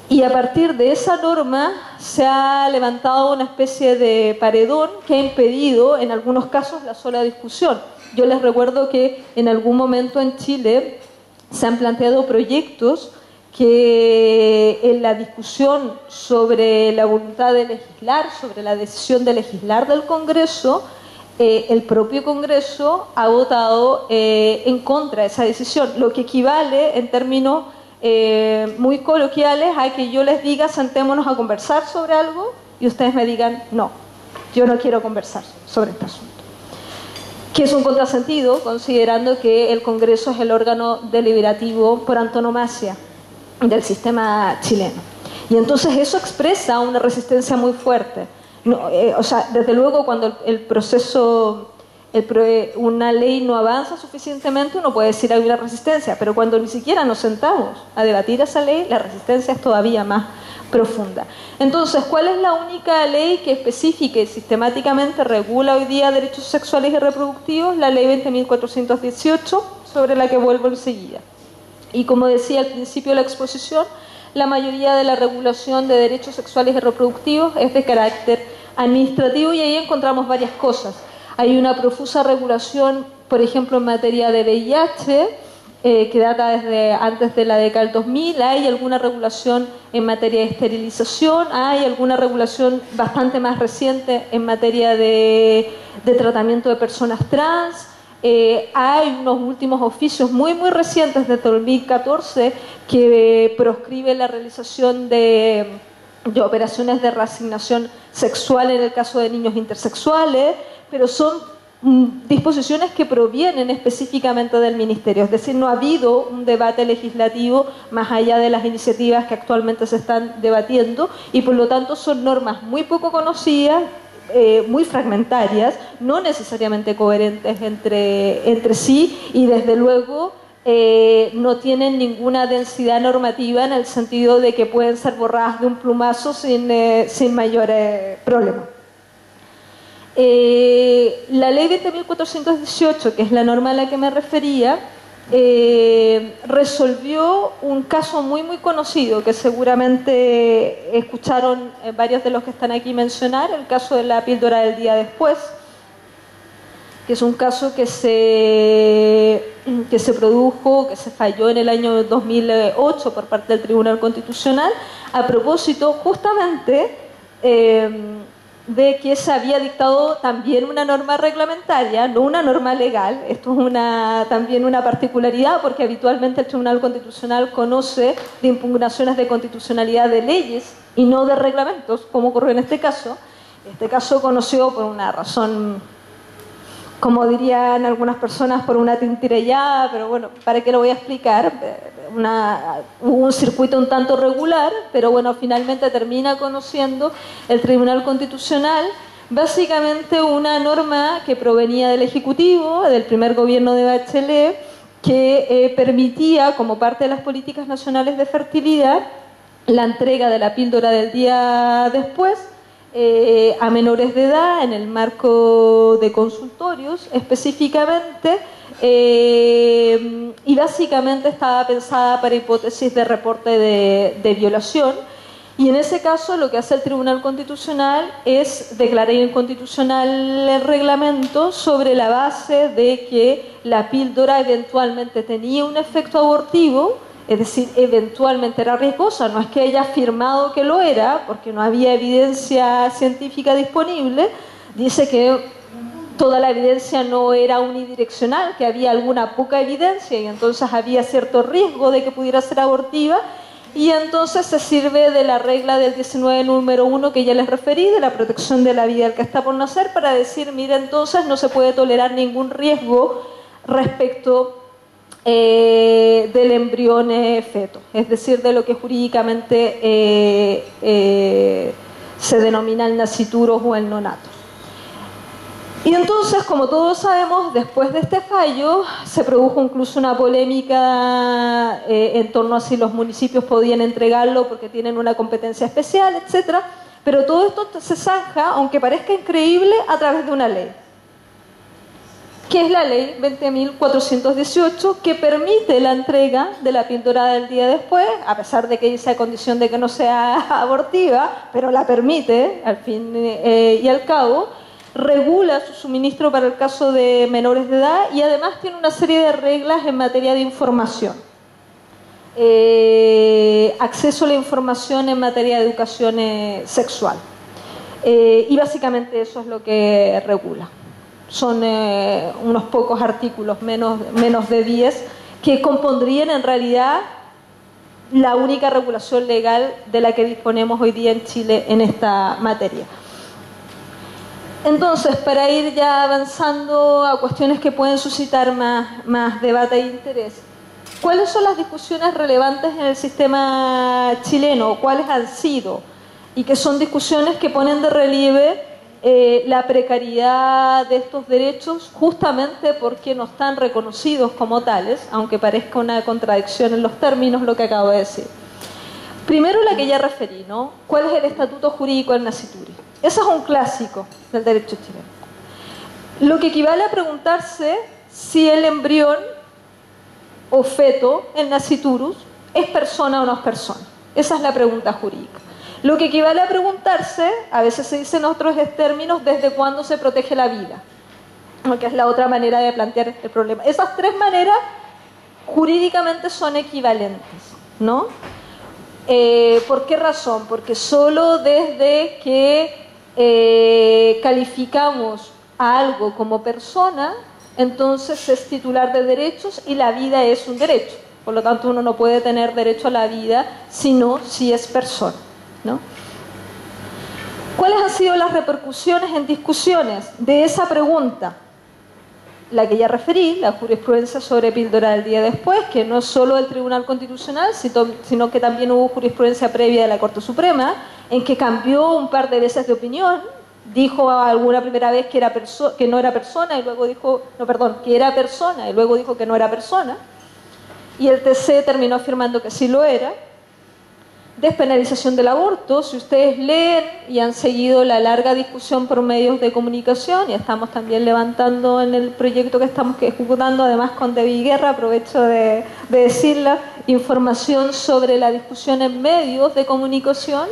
Y a partir de esa norma se ha levantado una especie de paredón que ha impedido en algunos casos la sola discusión. Yo les recuerdo que en algún momento en Chile se han planteado proyectos que en la discusión sobre la voluntad de legislar, sobre la decisión de legislar del Congreso, el propio Congreso ha votado en contra de esa decisión, lo que equivale en términos muy coloquiales a que yo les diga sentémonos a conversar sobre algo y ustedes me digan no, yo no quiero conversar sobre este asunto, que es un contrasentido considerando que el Congreso es el órgano deliberativo por antonomasia del sistema chileno. Y entonces eso expresa una resistencia muy fuerte. No, o sea, desde luego cuando el proceso una ley no avanza suficientemente, uno puede decir hay una resistencia, pero cuando ni siquiera nos sentamos a debatir esa ley, la resistencia es todavía más profunda. Entonces, ¿cuál es la única ley que especifica y sistemáticamente regula hoy día derechos sexuales y reproductivos? La ley 20.418, sobre la que vuelvo enseguida. Y como decía al principio de la exposición, la mayoría de la regulación de derechos sexuales y reproductivos es de carácter administrativo, y ahí encontramos varias cosas. Hay una profusa regulación, por ejemplo, en materia de VIH, que data desde antes de la década del 2000. Hay alguna regulación en materia de esterilización, hay alguna regulación bastante más reciente en materia de tratamiento de personas trans. Hay unos últimos oficios muy recientes desde 2014 que proscribe la realización de operaciones de reasignación sexual en el caso de niños intersexuales, pero son disposiciones que provienen específicamente del Ministerio, es decir, no ha habido un debate legislativo más allá de las iniciativas que actualmente se están debatiendo, y por lo tanto son normas muy poco conocidas, muy fragmentarias, no necesariamente coherentes entre sí, y desde luego no tienen ninguna densidad normativa en el sentido de que pueden ser borradas de un plumazo sin mayores problemas. La ley 20.418, que es la norma a la que me refería, resolvió un caso muy conocido que seguramente escucharon varios de los que están aquí mencionar, el caso de la píldora del día después, que es un caso que se produjo, que se falló en el año 2008 por parte del Tribunal Constitucional, a propósito justamente de que se había dictado también una norma reglamentaria, no una norma legal. Esto es también una particularidad, porque habitualmente el Tribunal Constitucional conoce de impugnaciones de constitucionalidad de leyes y no de reglamentos, como ocurrió en este caso. Este caso conoció por una razón, como dirían algunas personas, por una tintirellada, pero bueno, ¿para qué lo voy a explicar? Hubo un circuito un tanto regular, pero bueno, finalmente termina conociendo el Tribunal Constitucional básicamente una norma que provenía del Ejecutivo, del primer gobierno de Bachelet, que permitía, como parte de las políticas nacionales de fertilidad, la entrega de la píldora del día después a menores de edad en el marco de consultorios específicamente, y básicamente estaba pensada para hipótesis de reporte de violación, y en ese caso lo que hace el Tribunal Constitucional es declarar inconstitucional el reglamento sobre la base de que la píldora eventualmente tenía un efecto abortivo. Es decir, eventualmente era riesgosa, no es que haya afirmado que lo era, porque no había evidencia científica disponible. Dice que toda la evidencia no era unidireccional, que había alguna poca evidencia y entonces había cierto riesgo de que pudiera ser abortiva, y entonces se sirve de la regla del 19 número 1 que ya les referí, de la protección de la vida del que está por nacer, para decir, mira, entonces no se puede tolerar ningún riesgo respecto del embrión feto, es decir, de lo que jurídicamente se denomina el nasciturus o el nonato. Y entonces, como todos sabemos, después de este fallo se produjo incluso una polémica en torno a si los municipios podían entregarlo porque tienen una competencia especial, etc. Pero todo esto se zanja, aunque parezca increíble, a través de una ley, que es la ley 20.418, que permite la entrega de la píldora del día después, a pesar de que dice a condición de que no sea abortiva, pero la permite al fin y al cabo, regula su suministro para el caso de menores de edad y además tiene una serie de reglas en materia de información. Acceso a la información en materia de educación sexual. Y básicamente eso es lo que regula. Son unos pocos artículos, menos de 10, que compondrían en realidad la única regulación legal de la que disponemos hoy día en Chile en esta materia. Entonces, para ir ya avanzando a cuestiones que pueden suscitar más debate e interés, ¿cuáles son las discusiones relevantes en el sistema chileno? ¿Cuáles han sido? Y que son discusiones que ponen de relieve la precariedad de estos derechos justamente porque no están reconocidos como tales, aunque parezca una contradicción en los términos lo que acabo de decir. Primero la que ya referí, ¿no? ¿Cuál es el estatuto jurídico del nascituri? Ese es un clásico del derecho chileno. Lo que equivale a preguntarse si el embrión o feto, el nasciturus, es persona o no es persona. Esa es la pregunta jurídica. Lo que equivale a preguntarse, a veces se dice en otros términos, desde cuándo se protege la vida, que es la otra manera de plantear el problema. Esas tres maneras jurídicamente son equivalentes, ¿no? ¿Por qué razón? Porque solo desde que calificamos a algo como persona, entonces es titular de derechos y la vida es un derecho. Por lo tanto, uno no puede tener derecho a la vida sino si es persona, ¿no? ¿Cuáles han sido las repercusiones en discusiones de esa pregunta? La que ya referí, la jurisprudencia sobre píldora del día después, que no es solo del Tribunal Constitucional, sino que también hubo jurisprudencia previa de la Corte Suprema, en que cambió un par de veces de opinión, dijo alguna primera vez que no era persona, y luego dijo, no, perdón, que era persona, y luego dijo que no era persona, y el TC terminó afirmando que sí lo era. Despenalización del aborto, si ustedes leen y han seguido la larga discusión por medios de comunicación, y estamos también levantando en el proyecto que estamos ejecutando, además con Debbie Guerra, aprovecho de decirla, información sobre la discusión en medios de comunicación.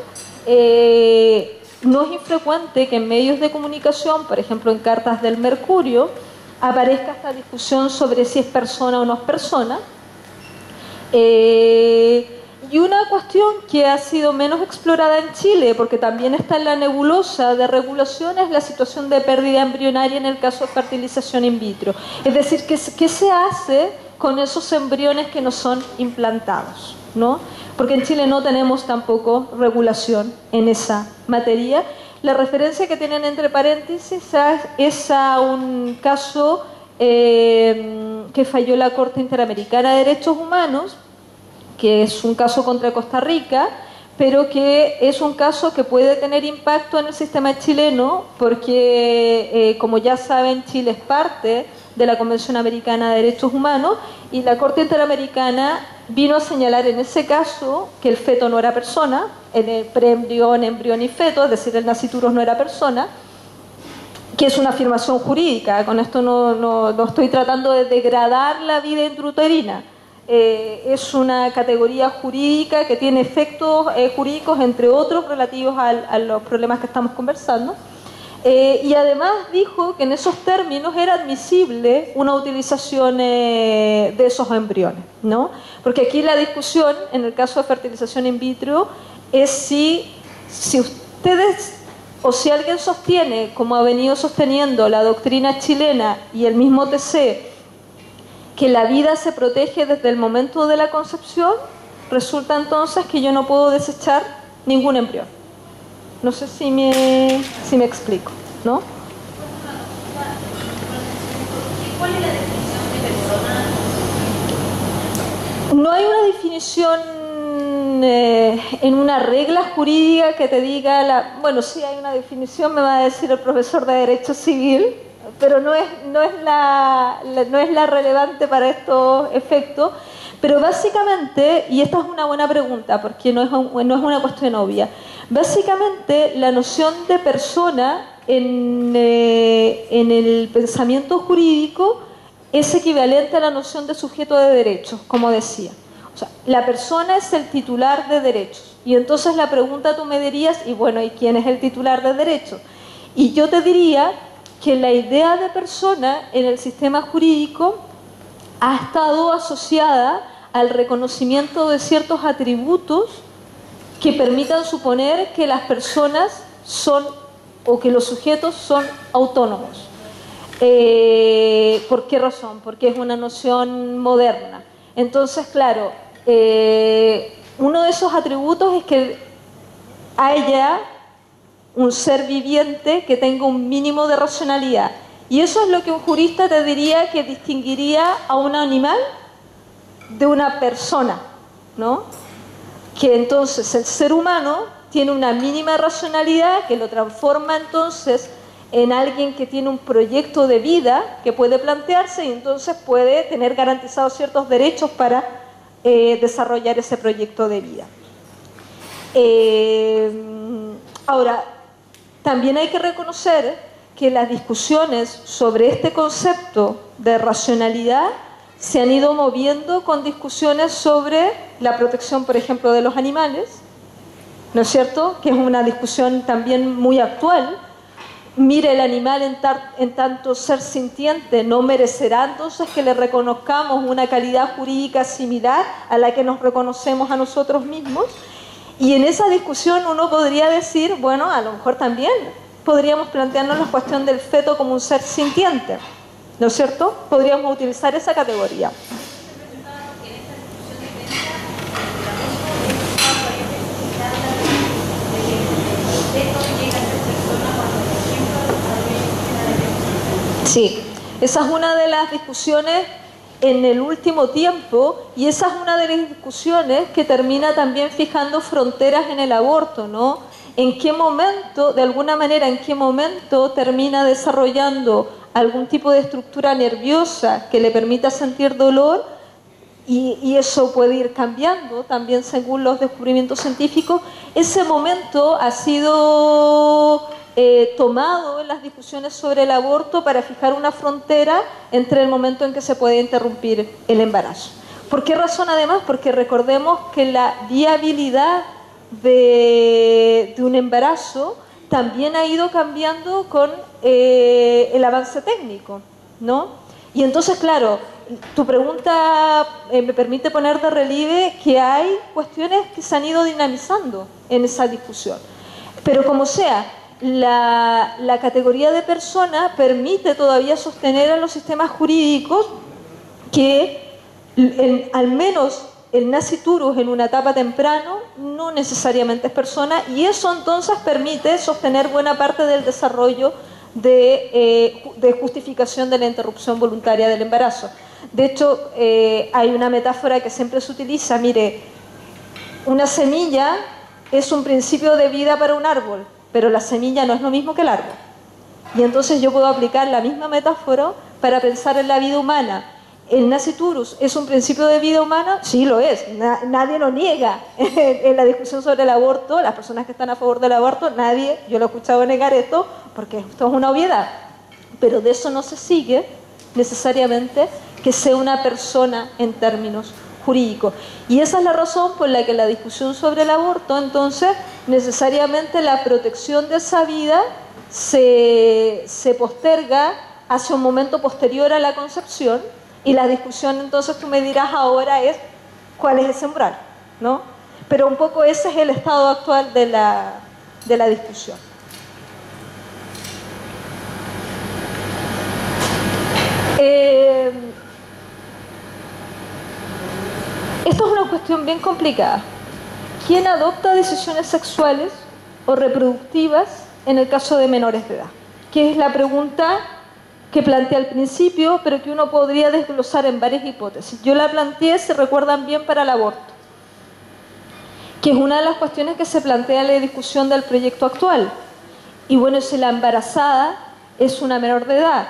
No es infrecuente que en medios de comunicación, por ejemplo en Cartas del Mercurio, aparezca esta discusión sobre si es persona o no es persona. Y una cuestión que ha sido menos explorada en Chile, porque también está en la nebulosa de regulación, es la situación de pérdida embrionaria en el caso de fertilización in vitro. Es decir, ¿qué se hace con esos embriones que no son implantados, ¿no? Porque en Chile no tenemos tampoco regulación en esa materia. La referencia que tienen entre paréntesis es a un caso que falló la Corte Interamericana de Derechos Humanos, que es un caso contra Costa Rica, pero que es un caso que puede tener impacto en el sistema chileno porque, como ya saben, Chile es parte de la Convención Americana de Derechos Humanos y la Corte Interamericana vino a señalar en ese caso que el feto no era persona, en el preembrión, embrión y feto, es decir, el nasciturus no era persona, que es una afirmación jurídica. Con esto no estoy tratando de degradar la vida intrauterina. Es una categoría jurídica que tiene efectos jurídicos, entre otros, relativos a los problemas que estamos conversando. Y además dijo que en esos términos era admisible una utilización de esos embriones, ¿no? Porque aquí la discusión, en el caso de fertilización in vitro, es si ustedes o si alguien sostiene, como ha venido sosteniendo la doctrina chilena y el mismo TC, que la vida se protege desde el momento de la concepción, resulta entonces que yo no puedo desechar ningún embrión. No sé si me explico, ¿no? ¿Cuál es la definición de persona? No hay una definición en una regla jurídica que te diga bueno, sí hay una definición, me va a decir el profesor de Derecho Civil, pero no es la relevante para estos efectos. Pero básicamente, y esta es una buena pregunta porque no es una cuestión obvia, básicamente la noción de persona en el pensamiento jurídico es equivalente a la noción de sujeto de derechos, como decía. O sea, la persona es el titular de derechos. Y entonces la pregunta tú me dirías, y bueno, ¿y quién es el titular de derechos? Y yo te diría que la idea de persona en el sistema jurídico ha estado asociada al reconocimiento de ciertos atributos que permitan suponer que las personas son, o que los sujetos son autónomos. ¿Por qué razón? Porque es una noción moderna. Entonces, claro, uno de esos atributos es que haya un ser viviente que tenga un mínimo de racionalidad. Y eso es lo que un jurista te diría que distinguiría a un animal de una persona, ¿no? Que entonces el ser humano tiene una mínima racionalidad que lo transforma entonces en alguien que tiene un proyecto de vida que puede plantearse y entonces puede tener garantizados ciertos derechos para desarrollar ese proyecto de vida. Ahora, también hay que reconocer que las discusiones sobre este concepto de racionalidad se han ido moviendo con discusiones sobre la protección, por ejemplo, de los animales, ¿no es cierto?, que es una discusión también muy actual. Mire, el animal en tanto ser sintiente no merecerá entonces que le reconozcamos una calidad jurídica similar a la que nos reconocemos a nosotros mismos. Y en esa discusión uno podría decir, bueno, a lo mejor también podríamos plantearnos la cuestión del feto como un ser sintiente, ¿no es cierto? Podríamos utilizar esa categoría. Sí, esa es una de las discusiones en el último tiempo y esa es una de las discusiones que termina también fijando fronteras en el aborto, ¿no? ¿En qué momento, de alguna manera, en qué momento termina desarrollando algún tipo de estructura nerviosa que le permita sentir dolor? Y eso puede ir cambiando también según los descubrimientos científicos. Ese momento ha sido tomado en las discusiones sobre el aborto para fijar una frontera entre el momento en que se puede interrumpir el embarazo. ¿Por qué razón además? Porque recordemos que la viabilidad de un embarazo también ha ido cambiando con el avance técnico, ¿no? Y entonces, claro, tu pregunta me permite poner de relieve que hay cuestiones que se han ido dinamizando en esa discusión. Pero como sea, la categoría de persona permite todavía sostener a los sistemas jurídicos que al menos el nasciturus en una etapa temprana no necesariamente es persona y eso entonces permite sostener buena parte del desarrollo de justificación de la interrupción voluntaria del embarazo. De hecho, hay una metáfora que siempre se utiliza, mire, una semilla es un principio de vida para un árbol, pero la semilla no es lo mismo que el árbol. Y entonces yo puedo aplicar la misma metáfora para pensar en la vida humana. ¿El nasciturus es un principio de vida humana? Sí, lo es. Nadie lo niega. En la discusión sobre el aborto, las personas que están a favor del aborto, nadie, yo lo he escuchado negar esto, porque esto es una obviedad. Pero de eso no se sigue necesariamente que sea una persona en términos jurídicos. Y esa es la razón por la que la discusión sobre el aborto, entonces, necesariamente la protección de esa vida se posterga hacia un momento posterior a la concepción. Y la discusión, entonces, tú me dirás ahora es cuál es ese umbral, ¿no? Pero un poco ese es el estado actual de la discusión. Esto es una cuestión bien complicada. ¿Quién adopta decisiones sexuales o reproductivas en el caso de menores de edad? Que es la pregunta que planteé al principio, pero que uno podría desglosar en varias hipótesis. Yo la planteé, si recuerdan bien, para el aborto, que es una de las cuestiones que se plantea en la discusión del proyecto actual. Y bueno, si la embarazada es una menor de edad,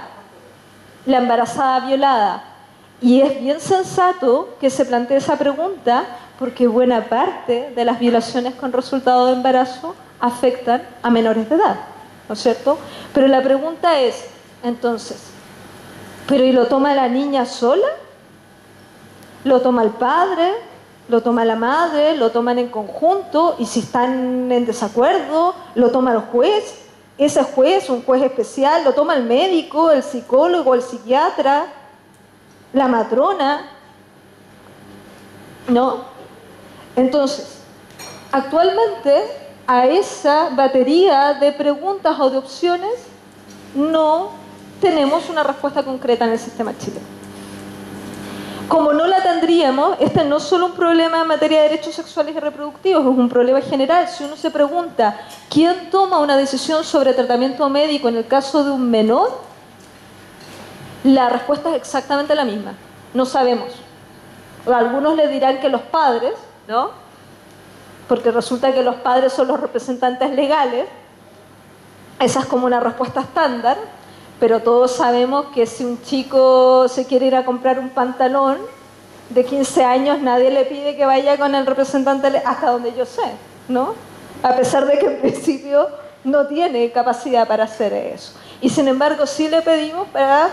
la embarazada violada, y es bien sensato que se plantee esa pregunta, porque buena parte de las violaciones con resultado de embarazo afectan a menores de edad, ¿no es cierto? Pero la pregunta es, entonces, ¿pero y lo toma la niña sola? ¿Lo toma el padre? ¿Lo toma la madre? ¿Lo toman en conjunto? Y si están en desacuerdo, ¿lo toma el juez? Ese juez, un juez especial, ¿lo toma el médico, el psicólogo, el psiquiatra, la matrona? ¿No? Entonces, actualmente a esa batería de preguntas o de opciones no tenemos una respuesta concreta en el sistema chileno. Como no la tendríamos, este no es solo un problema en materia de derechos sexuales y reproductivos, es un problema general. Si uno se pregunta, ¿quién toma una decisión sobre tratamiento médico en el caso de un menor? La respuesta es exactamente la misma. No sabemos. Algunos le dirán que los padres, ¿no? Porque resulta que los padres son los representantes legales. esa es como una respuesta estándar, pero todos sabemos que si un chico se quiere ir a comprar un pantalón de 15 años, nadie le pide que vaya con el representante hasta donde yo sé, ¿no? A pesar de que en principio no tiene capacidad para hacer eso. Y sin embargo sí le pedimos para,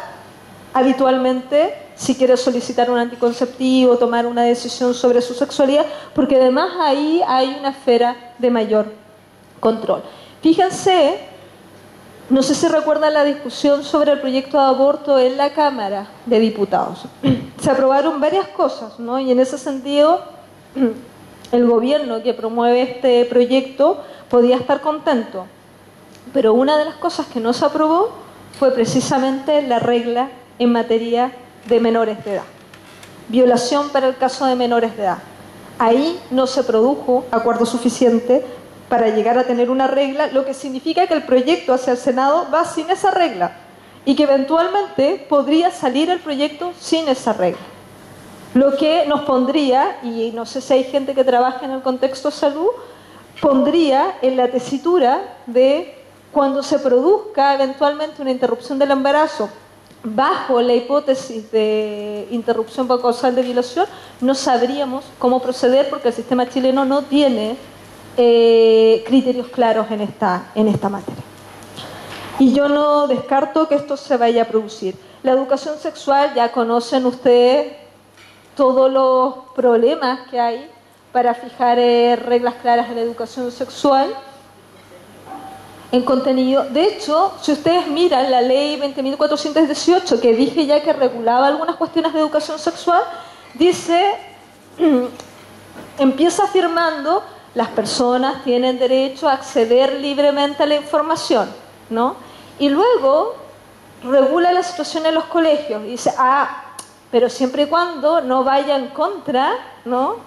habitualmente, si quiere solicitar un anticonceptivo, tomar una decisión sobre su sexualidad, porque además ahí hay una esfera de mayor control. Fíjense, no sé si recuerdan la discusión sobre el proyecto de aborto en la Cámara de Diputados. Se aprobaron varias cosas, ¿no? Y en ese sentido, el gobierno que promueve este proyecto podía estar contento. Pero una de las cosas que no se aprobó fue precisamente la regla en materia de menores de edad. Violación para el caso de menores de edad. Ahí no se produjo acuerdo suficiente para llegar a tener una regla, lo que significa que el proyecto hacia el Senado va sin esa regla y que eventualmente podría salir el proyecto sin esa regla. Lo que nos pondría, y no sé si hay gente que trabaja en el contexto salud, pondría en la tesitura de cuando se produzca eventualmente una interrupción del embarazo bajo la hipótesis de interrupción por causal de violación, no sabríamos cómo proceder porque el sistema chileno no tiene criterios claros en esta materia. Y yo no descarto que esto se vaya a producir. La educación sexual, ya conocen ustedes todos los problemas que hay para fijar reglas claras en la educación sexual en contenido. De hecho, si ustedes miran la ley 20.418, que dije ya que regulaba algunas cuestiones de educación sexual, dice, empieza afirmando, las personas tienen derecho a acceder libremente a la información, ¿no? Y luego regula la situación en los colegios. Y dice, pero siempre y cuando no vaya en contra, ¿no?,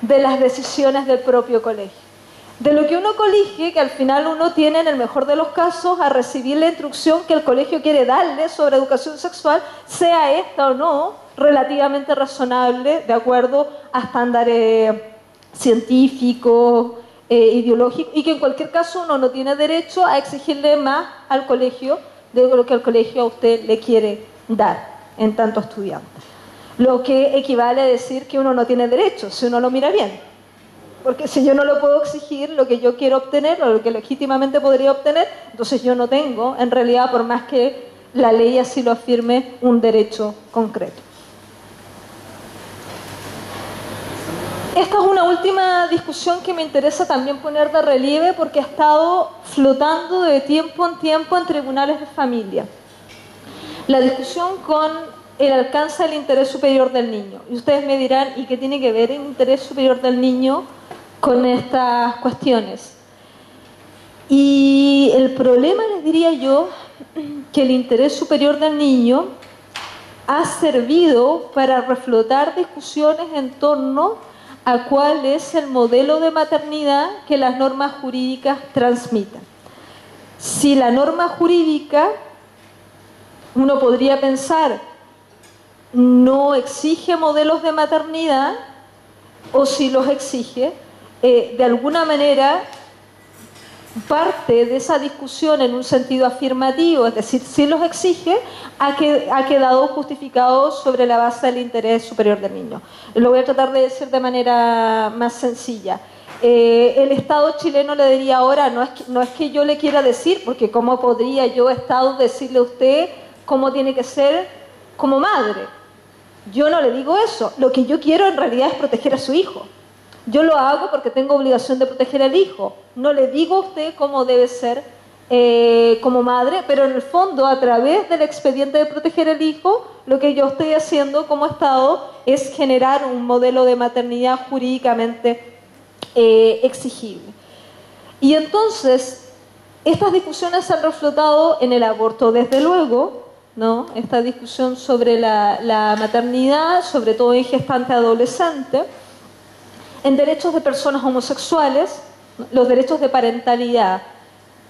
de las decisiones del propio colegio. De lo que uno colige, que al final uno tiene, en el mejor de los casos, a recibir la instrucción que el colegio quiere darle sobre educación sexual, sea esta o no relativamente razonable, de acuerdo a estándares científicos, ideológicos, y que en cualquier caso uno no tiene derecho a exigirle más al colegio de lo que el colegio a usted le quiere dar en tanto estudiante. Lo que equivale a decir que uno no tiene derecho, si uno lo mira bien. Porque si yo no lo puedo exigir, lo que yo quiero obtener o lo que legítimamente podría obtener, entonces yo no tengo, en realidad, por más que la ley así lo afirme, un derecho concreto. Esta es una última discusión que me interesa también poner de relieve porque ha estado flotando de tiempo en tiempo en tribunales de familia. La discusión con el alcance del interés superior del niño. Y ustedes me dirán, ¿y qué tiene que ver el interés superior del niño con estas cuestiones? Y el problema, les diría yo, que el interés superior del niño ha servido para reflotar discusiones en torno a cuál es el modelo de maternidad que las normas jurídicas transmiten. Si la norma jurídica, uno podría pensar, no exige modelos de maternidad, o si los exige, de alguna manera parte de esa discusión en un sentido afirmativo, es decir, si los exige, ha quedado justificado sobre la base del interés superior del niño. Lo voy a tratar de decir de manera más sencilla. El Estado chileno le diría ahora, no es que yo le quiera decir, porque ¿cómo podría yo, Estado, decirle a usted cómo tiene que ser como madre? Yo no le digo eso. Lo que yo quiero en realidad es proteger a su hijo. Yo lo hago porque tengo obligación de proteger al hijo. No le digo a usted cómo debe ser como madre, pero en el fondo, a través del expediente de proteger al hijo, lo que yo estoy haciendo como Estado es generar un modelo de maternidad jurídicamente exigible. Y entonces, estas discusiones se han reflotado en el aborto, desde luego, ¿no? Esta discusión sobre la maternidad, sobre todo en gestante adolescente, en derechos de personas homosexuales, los derechos de parentalidad,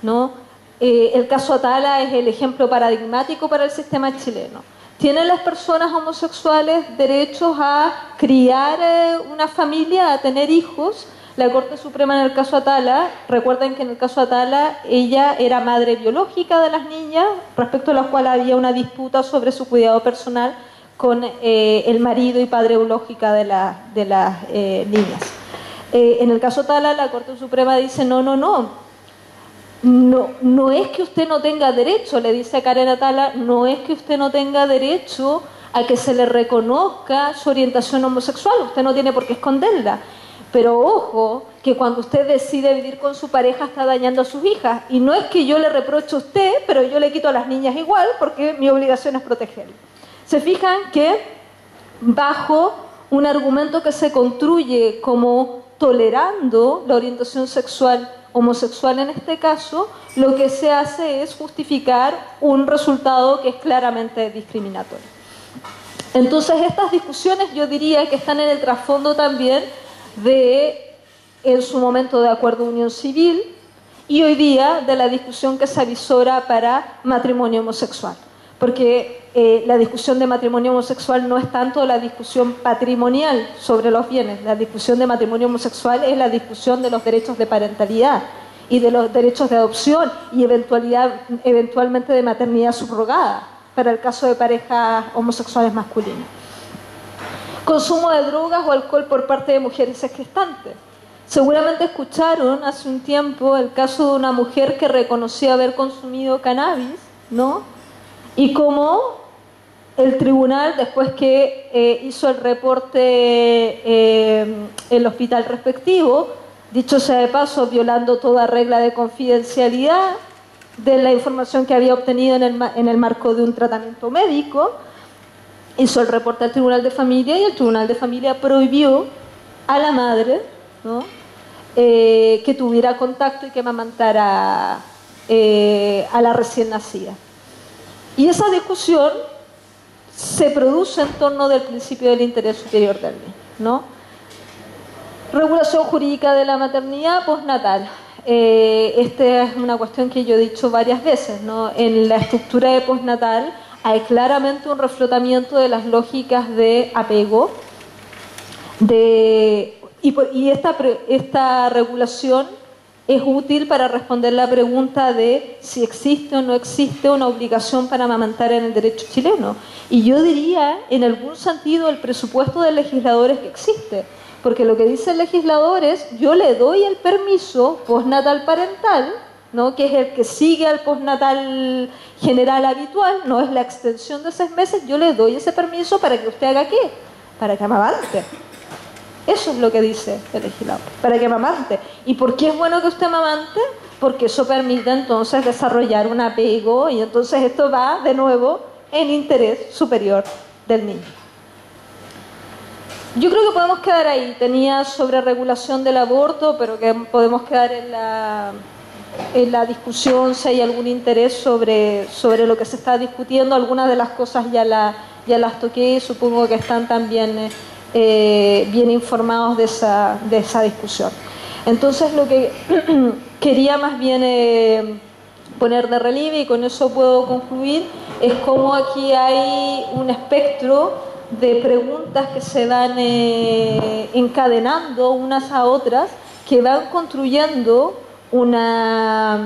¿no? El caso Atala es el ejemplo paradigmático para el sistema chileno. ¿Tienen las personas homosexuales derechos a criar una familia, a tener hijos? La Corte Suprema en el caso Atala, recuerden que en el caso Atala ella era madre biológica de las niñas, respecto a la cual había una disputa sobre su cuidado personal con el marido y padre biológica de las niñas. En el caso Atala, la Corte Suprema dice no es que usted no tenga derecho, le dice a Karen Atala, no es que usted no tenga derecho a que se le reconozca su orientación homosexual, usted no tiene por qué esconderla. Pero ojo, que cuando usted decide vivir con su pareja está dañando a sus hijas. Y no es que yo le reproche a usted, pero yo le quito a las niñas igual porque mi obligación es protegerlas. Se fijan que bajo un argumento que se construye como tolerando la orientación sexual homosexual en este caso, lo que se hace es justificar un resultado que es claramente discriminatorio. Entonces estas discusiones yo diría que están en el trasfondo también de, en su momento, de acuerdo de unión civil y hoy día de la discusión que se avisora para matrimonio homosexual. Porque la discusión de matrimonio homosexual no es tanto la discusión patrimonial sobre los bienes. La discusión de matrimonio homosexual es la discusión de los derechos de parentalidad y de los derechos de adopción y eventualmente de maternidad subrogada para el caso de parejas homosexuales masculinas. Consumo de drogas o alcohol por parte de mujeres gestantes. Seguramente escucharon hace un tiempo el caso de una mujer que reconoció haber consumido cannabis, ¿no? Y cómo el tribunal, después que hizo el reporte el hospital respectivo, dicho sea de paso, violando toda regla de confidencialidad de la información que había obtenido en el marco de un tratamiento médico, hizo el reporte al Tribunal de Familia y el Tribunal de Familia prohibió a la madre, ¿no?, que tuviera contacto y que amamantara a la recién nacida. Y esa discusión se produce en torno del principio del interés superior del niño, ¿no? Regulación jurídica de la maternidad postnatal. Esta es una cuestión que yo he dicho varias veces, ¿no? En la estructura de postnatal hay claramente un reflotamiento de las lógicas de apego y esta regulación es útil para responder la pregunta de si existe o no existe una obligación para amamantar en el derecho chileno. Y yo diría, en algún sentido, el presupuesto del legislador es que existe. Porque lo que dice el legislador es, yo le doy el permiso postnatal parental, ¿no?, que es el que sigue al postnatal general habitual, no es la extensión de 6 meses, yo le doy ese permiso para que usted haga ¿qué? Para que amamante. Eso es lo que dice el legislador, para que amamante. ¿Y por qué es bueno que usted amamante? Porque eso permite entonces desarrollar un apego y entonces esto va de nuevo en interés superior del niño. Yo creo que podemos quedar ahí. Tenía sobre regulación del aborto, pero que podemos quedar en la discusión si hay algún interés sobre lo que se está discutiendo. Algunas de las cosas ya las toqué, supongo que están también bien informados de esa discusión. Entonces lo que quería más bien poner de relieve, y con eso puedo concluir, es cómo aquí hay un espectro de preguntas que se van encadenando unas a otras, que van construyendo una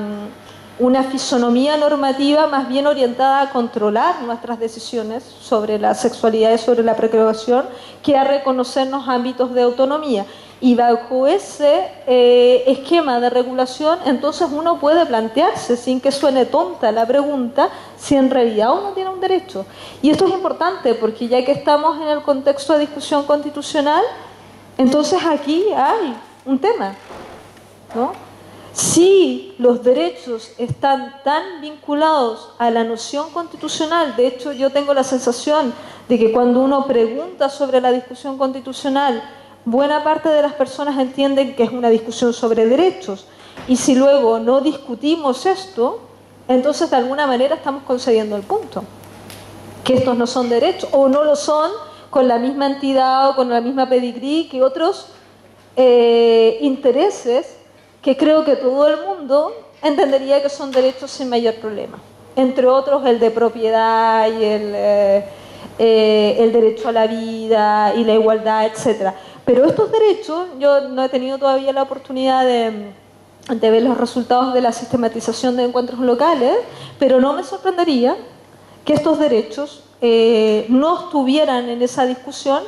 fisonomía normativa más bien orientada a controlar nuestras decisiones sobre la sexualidad y sobre la procreación, que a reconocernos ámbitos de autonomía. Y bajo ese esquema de regulación, entonces uno puede plantearse, sin que suene tonta la pregunta, si en realidad uno tiene un derecho. Y esto es importante, porque ya que estamos en el contexto de discusión constitucional, entonces aquí hay un tema, ¿no? Si los derechos están tan vinculados a la noción constitucional, de hecho yo tengo la sensación de que cuando uno pregunta sobre la discusión constitucional, buena parte de las personas entienden que es una discusión sobre derechos, y si luego no discutimos esto, entonces de alguna manera estamos concediendo el punto, que estos no son derechos, o no lo son con la misma entidad o con la misma pedigrí que otros intereses que creo que todo el mundo entendería que son derechos sin mayor problema. Entre otros el de propiedad y el derecho a la vida y la igualdad, etc. Pero estos derechos, yo no he tenido todavía la oportunidad de ver los resultados de la sistematización de encuentros locales, pero no me sorprendería que estos derechos no estuvieran en esa discusión,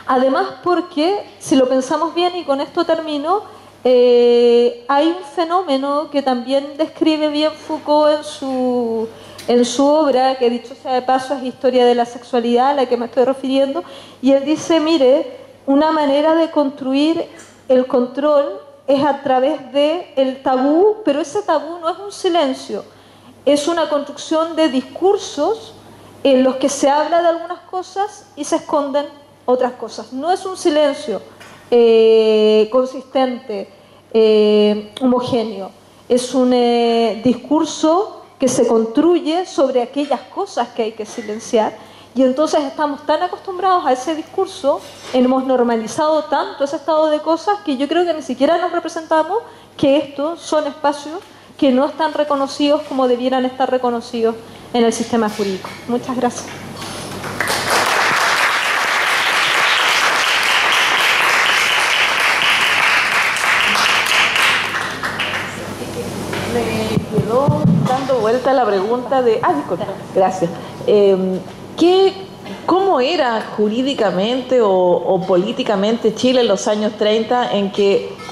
además porque, si lo pensamos bien, y con esto termino, hay un fenómeno que también describe bien Foucault en su obra, que dicho sea de paso es Historia de la Sexualidad, a la que me estoy refiriendo, y él dice, mire, una manera de construir el control es a través del tabú, pero ese tabú no es un silencio, es una construcción de discursos en los que se habla de algunas cosas y se esconden otras cosas. No es un silencio consistente, homogéneo, es un discurso que se construye sobre aquellas cosas que hay que silenciar. Y entonces estamos tan acostumbrados a ese discurso, hemos normalizado tanto ese estado de cosas que yo creo que ni siquiera nos representamos que estos son espacios que no están reconocidos como debieran estar reconocidos en el sistema jurídico. Muchas gracias. Me quedó dando vuelta la pregunta de... disculpa, gracias. ¿Cómo era jurídicamente o políticamente Chile en los años 30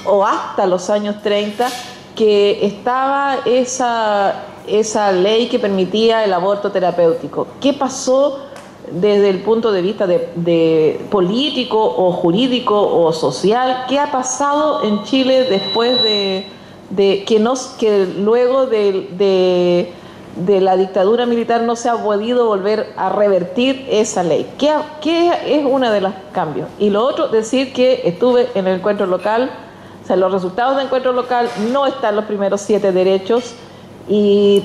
o hasta los años 30 que estaba esa ley que permitía el aborto terapéutico? ¿Qué pasó desde el punto de vista de político o jurídico o social? ¿Qué ha pasado en Chile después que luego de la dictadura militar no se ha podido volver a revertir esa ley? ¿Qué es uno de los cambios? Y lo otro, decir que estuve en el encuentro local, o sea, los resultados del encuentro local no están los primeros 7 derechos y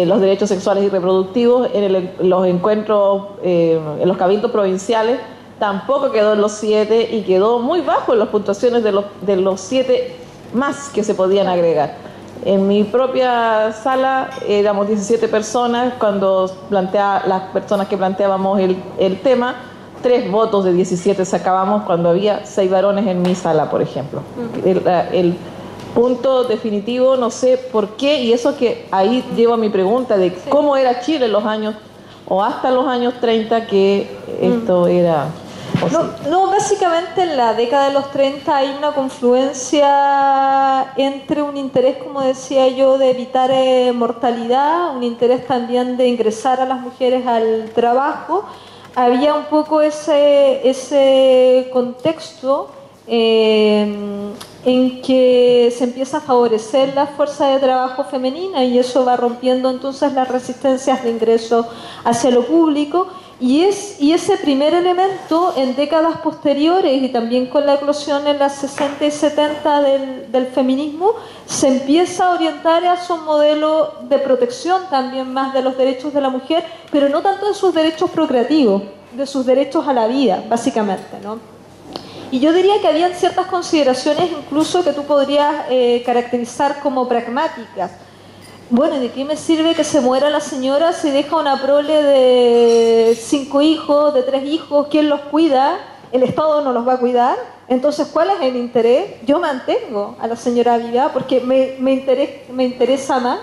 los derechos sexuales y reproductivos en los encuentros, en los cabildos provinciales, tampoco quedó en los 7 y quedó muy bajo en las puntuaciones de los 7 más que se podían agregar. En mi propia sala éramos 17 personas, cuando las personas que planteábamos el tema, 3 votos de 17 sacábamos cuando había 6 varones en mi sala, por ejemplo. El punto definitivo, no sé por qué, y eso que ahí llevo a mi pregunta de cómo era Chile en los años, o hasta los años 30, que esto era... No, básicamente en la década de los 30 hay una confluencia entre un interés, como decía yo, de evitar mortalidad, un interés también de ingresar a las mujeres al trabajo. Había un poco ese contexto en que se empieza a favorecer la fuerza de trabajo femenina y eso va rompiendo entonces las resistencias de ingreso hacia lo público. Y ese primer elemento en décadas posteriores y también con la eclosión en las 60 y 70 del feminismo se empieza a orientar hacia un modelo de protección también más de los derechos de la mujer, pero no tanto de sus derechos procreativos, de sus derechos a la vida, básicamente, ¿no? Y yo diría que habían ciertas consideraciones incluso que tú podrías caracterizar como pragmáticas. Bueno, ¿de qué me sirve que se muera la señora si deja una prole de 5 hijos, de 3 hijos? ¿Quién los cuida? ¿El Estado no los va a cuidar? Entonces, ¿cuál es el interés? Yo mantengo a la señora viva porque me interesa más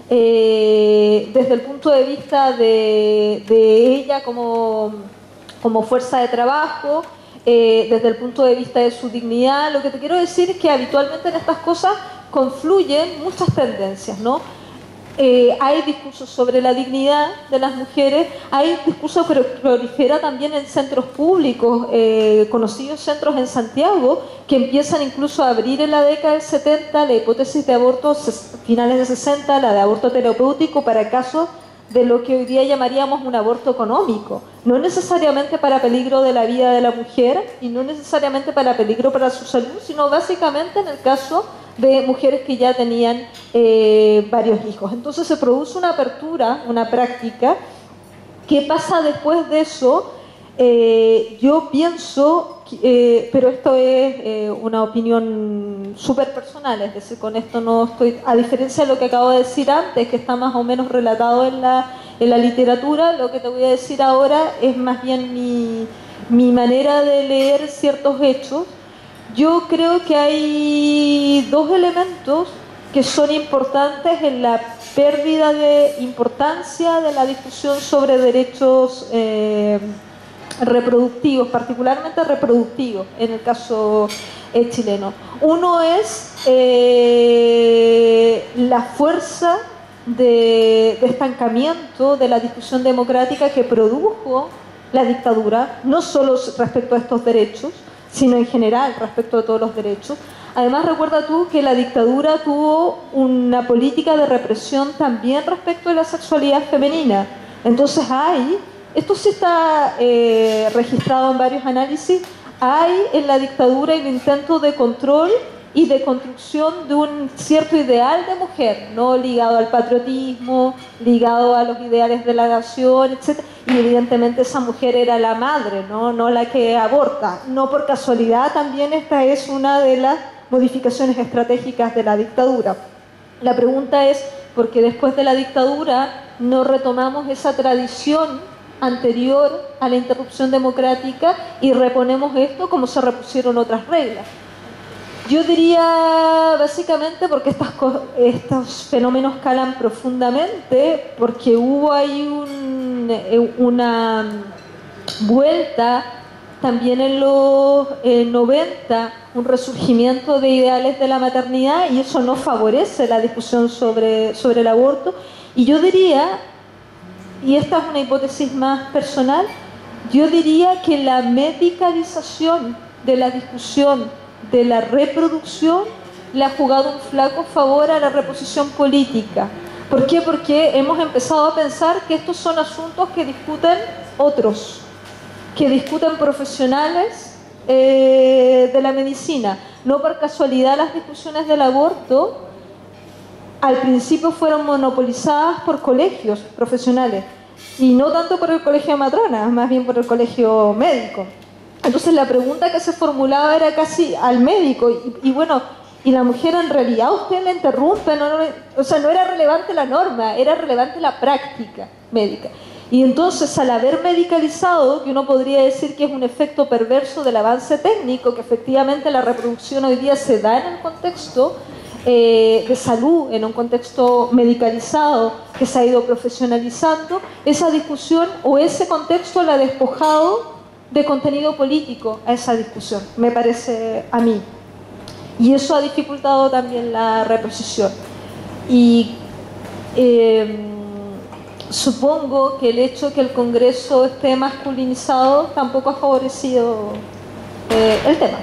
desde el punto de vista de ella como fuerza de trabajo, desde el punto de vista de su dignidad. Lo que te quiero decir es que habitualmente en estas cosas confluyen muchas tendencias, ¿no? Hay discursos sobre la dignidad de las mujeres, hay discursos que prolifera también en centros públicos, conocidos centros en Santiago, que empiezan incluso a abrir en la década del 70 la hipótesis de aborto, finales de 60, la de aborto terapéutico para casos de lo que hoy día llamaríamos un aborto económico, no necesariamente para peligro de la vida de la mujer y no necesariamente para peligro para su salud, sino básicamente en el caso de mujeres que ya tenían varios hijos. Entonces se produce una apertura, una práctica. ¿Qué pasa después de eso? Yo pienso, pero esto es una opinión súper personal, es decir, con esto no estoy, a diferencia de lo que acabo de decir antes, que está más o menos relatado en la literatura, lo que te voy a decir ahora es más bien mi manera de leer ciertos hechos, yo creo que hay dos elementos que son importantes en la pérdida de importancia de la discusión sobre derechos reproductivos, particularmente reproductivos, en el caso chileno. Uno es la fuerza de estancamiento de la discusión democrática que produjo la dictadura, no solo respecto a estos derechos, sino en general respecto a todos los derechos. Además, recuerda tú que la dictadura tuvo una política de represión también respecto de la sexualidad femenina. Entonces esto sí está registrado en varios análisis, hay en la dictadura el intento de control y de construcción de un cierto ideal de mujer, ¿no? Ligado al patriotismo, ligado a los ideales de la nación, etc. Y evidentemente esa mujer era la madre, no la que aborta. No por casualidad, también esta es una de las modificaciones estratégicas de la dictadura. La pregunta es, ¿por qué después de la dictadura no retomamos esa tradición anterior a la interrupción democrática y reponemos esto como se repusieron otras reglas? Yo diría básicamente porque estos fenómenos calan profundamente, porque hubo ahí una vuelta también en los 90, un resurgimiento de ideales de la maternidad, y eso no favorece la discusión sobre el aborto. Y yo diría, y esta es una hipótesis más personal, yo diría que la medicalización de la discusión de la reproducción le ha jugado un flaco favor a la reposición política. ¿Por qué? Porque hemos empezado a pensar que estos son asuntos que discuten otros, que discuten profesionales de la medicina. No por casualidad las discusiones del aborto al principio fueron monopolizadas por colegios profesionales, y no tanto por el colegio de matronas, más bien por el colegio médico. Entonces la pregunta que se formulaba era casi al médico, y bueno, y la mujer en realidad usted la interrumpe, o sea, no era relevante la norma, era relevante la práctica médica. Y entonces, al haber medicalizado, que uno podría decir que es un efecto perverso del avance técnico, que efectivamente la reproducción hoy día se da en el contexto de salud, en un contexto medicalizado que se ha ido profesionalizando, esa discusión o ese contexto la ha despojado de contenido político a esa discusión, me parece a mí. Y eso ha dificultado también la reposición. Y supongo que el hecho de que el Congreso esté masculinizado tampoco ha favorecido el tema.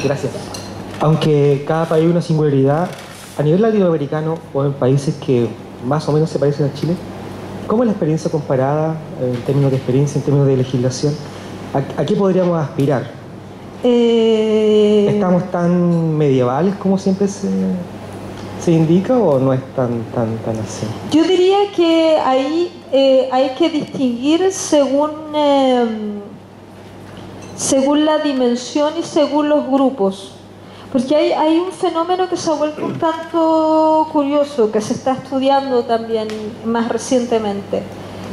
Gracias. Aunque cada país es una singularidad, a nivel latinoamericano o en países que más o menos se parecen a Chile, ¿cómo es la experiencia comparada en términos de experiencia, en términos de legislación? ¿A qué podríamos aspirar? ¿Estamos tan medievales como siempre se indica o no es tan así? Yo diría que ahí hay que distinguir según la dimensión y según los grupos. Porque hay un fenómeno que se ha vuelto un tanto curioso, que se está estudiando también más recientemente,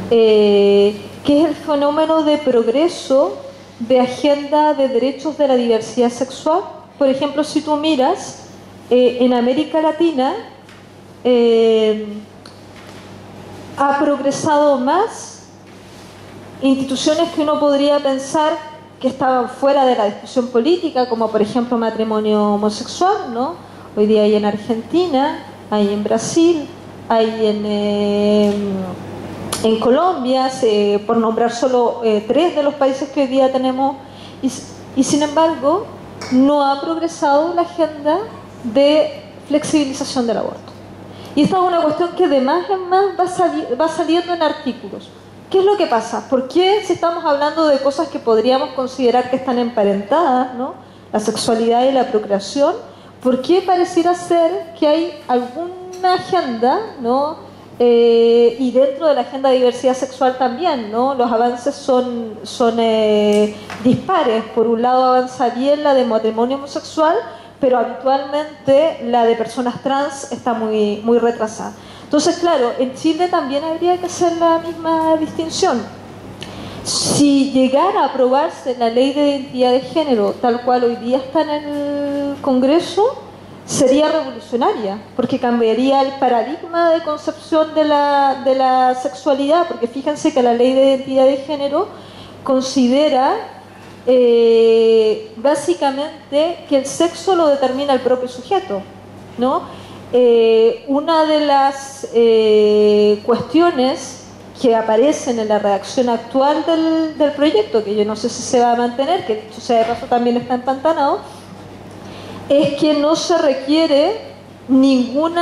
que es el fenómeno de progreso de agenda de derechos de la diversidad sexual. Por ejemplo, si tú miras, en América Latina ha progresado más instituciones que uno podría pensar que estaban fuera de la discusión política, como por ejemplo matrimonio homosexual, ¿no? Hoy día hay en Argentina, hay en Brasil, hay en Colombia, por nombrar solo 3 de los países que hoy día tenemos, y sin embargo no ha progresado la agenda de flexibilización del aborto. Y esta es una cuestión que de más en más va saliendo en artículos. ¿Qué es lo que pasa? ¿Por qué, si estamos hablando de cosas que podríamos considerar que están emparentadas, ¿no? La sexualidad y la procreación, ¿por qué pareciera ser que hay alguna agenda, ¿no? Y dentro de la agenda de diversidad sexual también, ¿no? Los avances son dispares. Por un lado avanza bien la de matrimonio homosexual, pero habitualmente la de personas trans está muy, muy retrasada. Entonces, claro, en Chile también habría que hacer la misma distinción. Si llegara a aprobarse la ley de identidad de género tal cual hoy día está en el Congreso, sería revolucionaria, porque cambiaría el paradigma de concepción de la sexualidad, porque fíjense que la ley de identidad de género considera básicamente que el sexo lo determina el propio sujeto, ¿no? Una de las cuestiones que aparecen en la redacción actual del proyecto, que yo no sé si se va a mantener, que dicho sea de paso también está empantanado, es que no se requiere ningún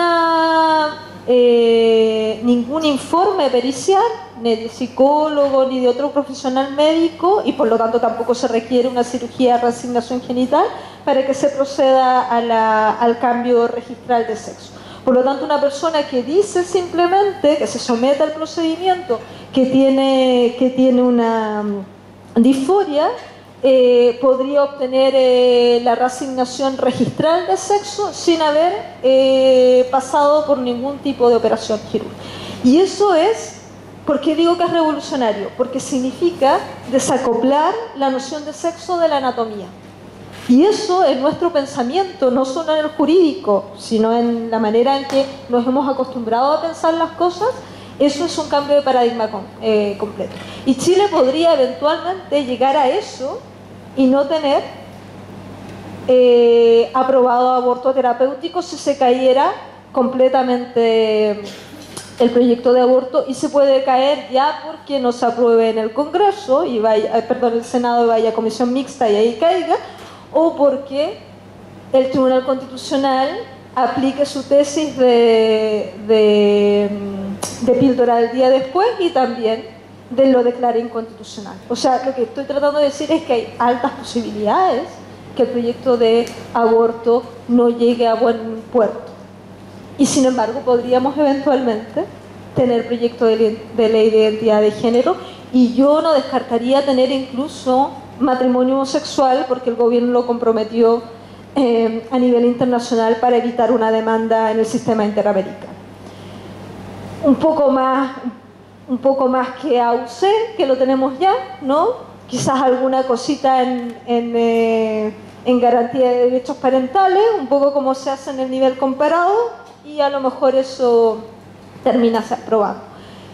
informe pericial, ni de psicólogo ni de otro profesional médico, y por lo tanto tampoco se requiere una cirugía de reasignación genital para que se proceda al cambio registral de sexo. Por lo tanto, una persona que dice simplemente que se somete al procedimiento, que tiene una disforia, podría obtener la reasignación registral de sexo sin haber pasado por ningún tipo de operación quirúrgica. Y eso es, ¿por qué digo que es revolucionario? Porque significa desacoplar la noción de sexo de la anatomía. Y eso en nuestro pensamiento, no solo en el jurídico, sino en la manera en que nos hemos acostumbrado a pensar las cosas, eso es un cambio de paradigma completo. Y Chile podría eventualmente llegar a eso y no tener aprobado aborto terapéutico si se cayera completamente el proyecto de aborto, y se puede caer ya porque no se apruebe en el Congreso y el Senado y vaya a comisión mixta y ahí caiga, o porque el Tribunal Constitucional aplique su tesis de píldora del día después y también lo declare inconstitucional. O sea, lo que estoy tratando de decir es que hay altas posibilidades que el proyecto de aborto no llegue a buen puerto. Y sin embargo, podríamos eventualmente tener proyecto de ley de identidad de género, y yo no descartaría tener incluso matrimonio homosexual, porque el gobierno lo comprometió a nivel internacional para evitar una demanda en el sistema interamericano. Un poco más que AUC, que lo tenemos ya, ¿no? Quizás alguna cosita en garantía de derechos parentales, un poco como se hace en el nivel comparado, y a lo mejor eso termina aprobado.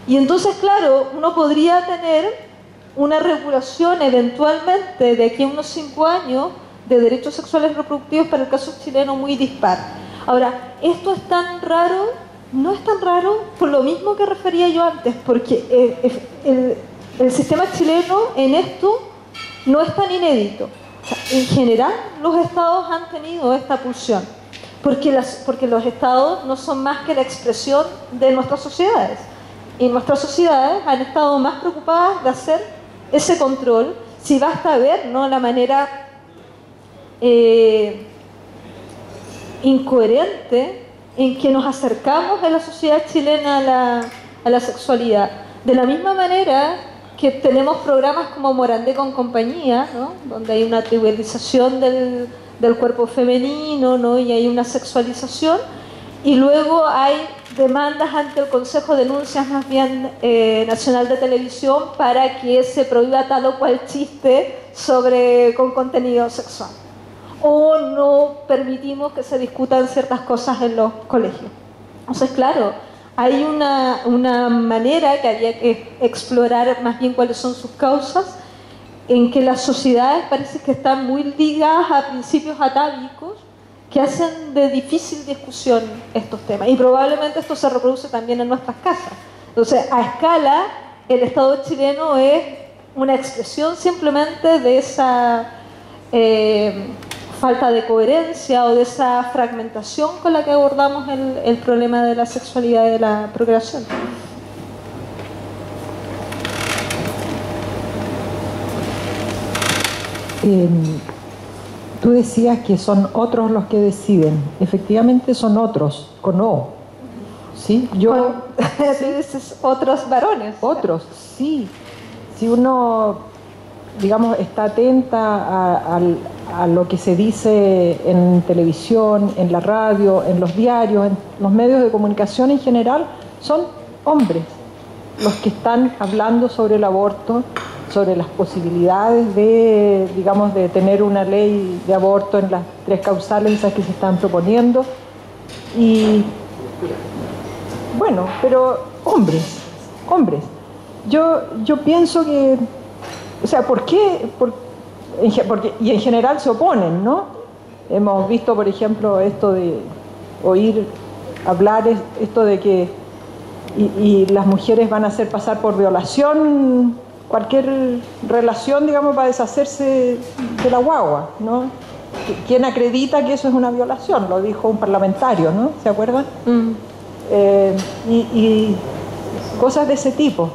Y entonces, claro, uno podría tener una regulación eventualmente de aquí a unos 5 años de derechos sexuales reproductivos para el caso chileno muy dispar. Ahora, esto es tan raro, no es tan raro por lo mismo que refería yo antes, porque el sistema chileno en esto no es tan inédito. O sea, en general, los estados han tenido esta pulsión, porque los estados no son más que la expresión de nuestras sociedades, y nuestras sociedades han estado más preocupadas de hacer ese control. Si basta ver, ¿no?, la manera incoherente en que nos acercamos en la sociedad chilena a la sexualidad. De la misma manera que tenemos programas como Morandé con compañía, ¿no?, donde hay una trivialización del cuerpo femenino, ¿no?, y hay una sexualización, y luego hay demandas ante el Consejo de Denuncias más bien Nacional de Televisión para que se prohíba tal o cual chiste con contenido sexual, o no permitimos que se discutan ciertas cosas en los colegios. Entonces, claro, hay una manera que había que explorar más bien cuáles son sus causas, en que las sociedades parece que están muy ligadas a principios atávicos que hacen de difícil discusión estos temas, y probablemente esto se reproduce también en nuestras casas. Entonces, a escala, el Estado chileno es una expresión simplemente de esa falta de coherencia o de esa fragmentación con la que abordamos el problema de la sexualidad y de la procreación. Tú decías que son otros los que deciden. Efectivamente son otros, con O. ¿Sí? Otros varones. Otros, sí. Si uno digamos, está atenta a lo que se dice en televisión, en la radio, en los diarios, en los medios de comunicación en general, son hombres los que están hablando sobre el aborto, sobre las posibilidades de, digamos, de tener una ley de aborto en las 3 causales esas que se están proponiendo. Y bueno, pero hombres. Yo pienso que, o sea, ¿por qué? Y en general se oponen, ¿no? Hemos visto, por ejemplo, esto de oír hablar, esto de que y las mujeres van a hacer pasar por violación cualquier relación, digamos, para deshacerse de la guagua, ¿no? ¿Quién acredita que eso es una violación? Lo dijo un parlamentario, ¿no? ¿Se acuerdan? Y cosas de ese tipo.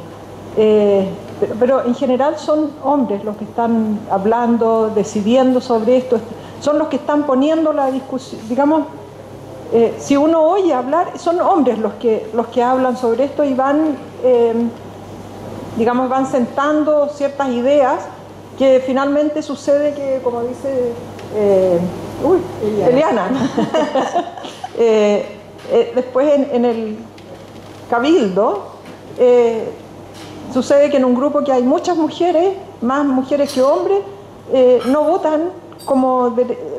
Pero en general son hombres los que están hablando, decidiendo sobre esto, son los que están poniendo la discusión, digamos, si uno oye hablar, son hombres los que hablan sobre esto y van, digamos, van sentando ciertas ideas que finalmente sucede que, como dice Eliana, después en el cabildo, sucede que en un grupo que hay muchas mujeres, más mujeres que hombres, no votan como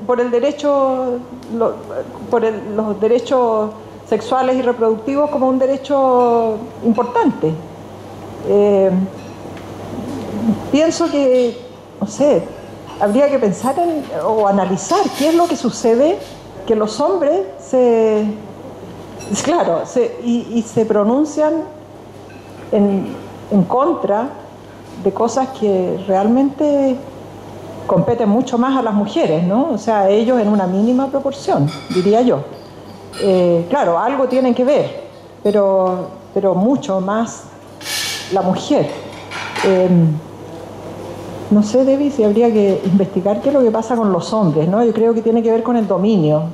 por el derecho, los derechos sexuales y reproductivos como un derecho importante. Pienso que, no sé, habría que pensar o analizar qué es lo que sucede, que los hombres se pronuncian en contra de cosas que realmente competen mucho más a las mujeres, ¿no? O sea, ellos en una mínima proporción, diría yo. Claro, algo tienen que ver, pero mucho más la mujer. No sé, Debbie, si habría que investigar qué es lo que pasa con los hombres, ¿no? Yo creo que tiene que ver con el dominio.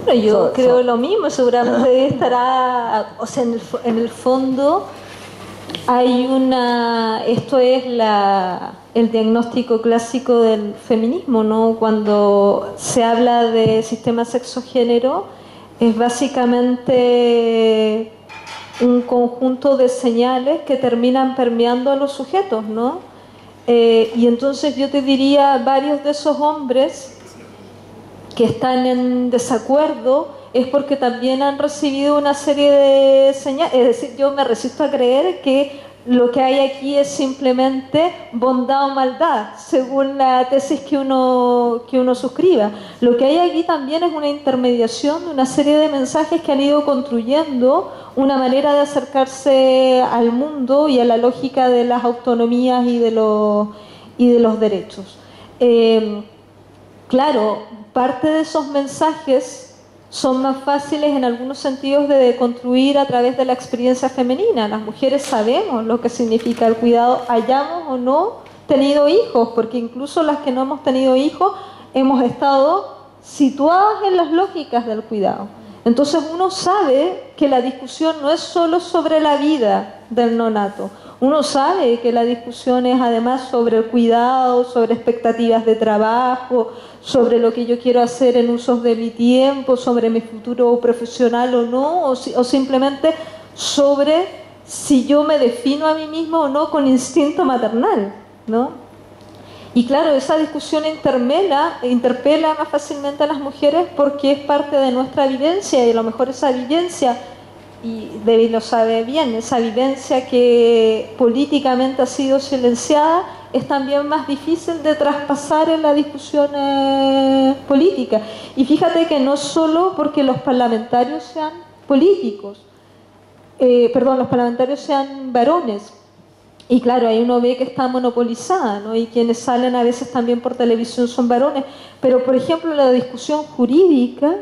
Bueno, yo creo lo mismo, seguramente estará, o sea, en el fondo hay esto es el diagnóstico clásico del feminismo, ¿no? Cuando se habla de sistema sexo-género, es básicamente un conjunto de señales que terminan permeando a los sujetos, ¿no? Y entonces yo te diría, varios de esos hombres que están en desacuerdo es porque también han recibido una serie de señales. Es decir, yo me resisto a creer que lo que hay aquí es simplemente bondad o maldad, según la tesis que uno suscriba. Lo que hay aquí también es una intermediación de una serie de mensajes que han ido construyendo una manera de acercarse al mundo y a la lógica de las autonomías y de los derechos. Claro, parte de esos mensajes son más fáciles en algunos sentidos de deconstruir a través de la experiencia femenina. Las mujeres sabemos lo que significa el cuidado, hayamos o no tenido hijos, porque incluso las que no hemos tenido hijos hemos estado situadas en las lógicas del cuidado. Entonces uno sabe que la discusión no es solo sobre la vida del neonato. Uno sabe que la discusión es además sobre el cuidado, sobre expectativas de trabajo, sobre lo que yo quiero hacer en usos de mi tiempo, sobre mi futuro profesional o no, o simplemente sobre si yo me defino a mí mismo o no con instinto maternal, ¿no? Y claro, esa discusión interpela más fácilmente a las mujeres porque es parte de nuestra vivencia y a lo mejor esa vivencia, y Debbie lo sabe bien, esa vivencia que políticamente ha sido silenciada es también más difícil de traspasar en la discusión política. Y fíjate que no solo porque los parlamentarios sean políticos, los parlamentarios sean varones, y claro, ahí uno ve que está monopolizada, ¿no? Y quienes salen a veces también por televisión son varones, pero por ejemplo la discusión jurídica,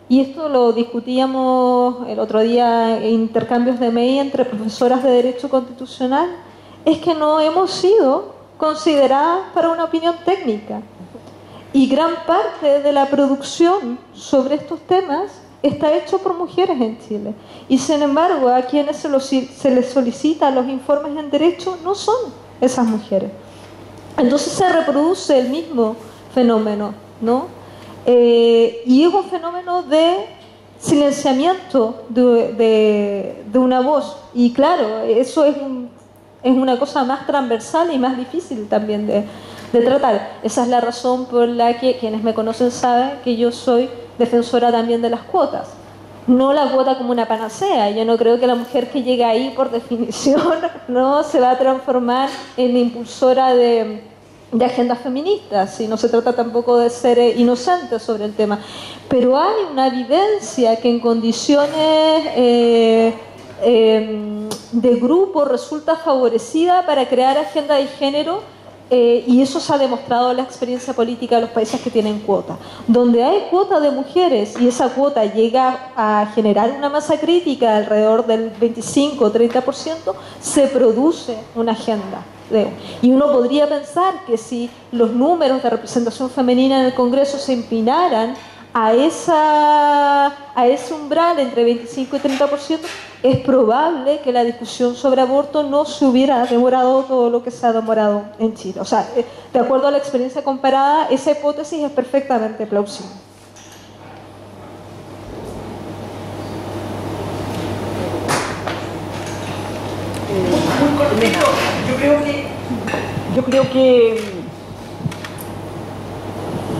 y esto lo discutíamos el otro día en intercambios de mail entre profesoras de Derecho Constitucional, es que no hemos sido consideradas para una opinión técnica. Y gran parte de la producción sobre estos temas está hecho por mujeres en Chile. Y sin embargo, a quienes se les solicita los informes en derecho no son esas mujeres. Entonces se reproduce el mismo fenómeno, ¿no? Y es un fenómeno de silenciamiento de una voz. Y claro, eso es una cosa más transversal y más difícil también de tratar. Esa es la razón por la que quienes me conocen saben que yo soy defensora también de las cuotas. No la cuota como una panacea. Yo no creo que la mujer que llega ahí, por definición, no se va a transformar en impulsora de agendas feministas, y no se trata tampoco de ser inocentes sobre el tema. Pero hay una vivencia que en condiciones de grupo resulta favorecida para crear agenda de género. Y eso se ha demostrado en la experiencia política de los países que tienen cuota. Donde hay cuota de mujeres y esa cuota llega a generar una masa crítica alrededor del 25 o 30%, se produce una agenda. Y uno podría pensar que si los números de representación femenina en el Congreso se empinaran a ese umbral entre 25 y 30%, es probable que la discusión sobre aborto no se hubiera demorado todo lo que se ha demorado en Chile. O sea, de acuerdo a la experiencia comparada, esa hipótesis es perfectamente plausible. Muy cortito. Yo creo que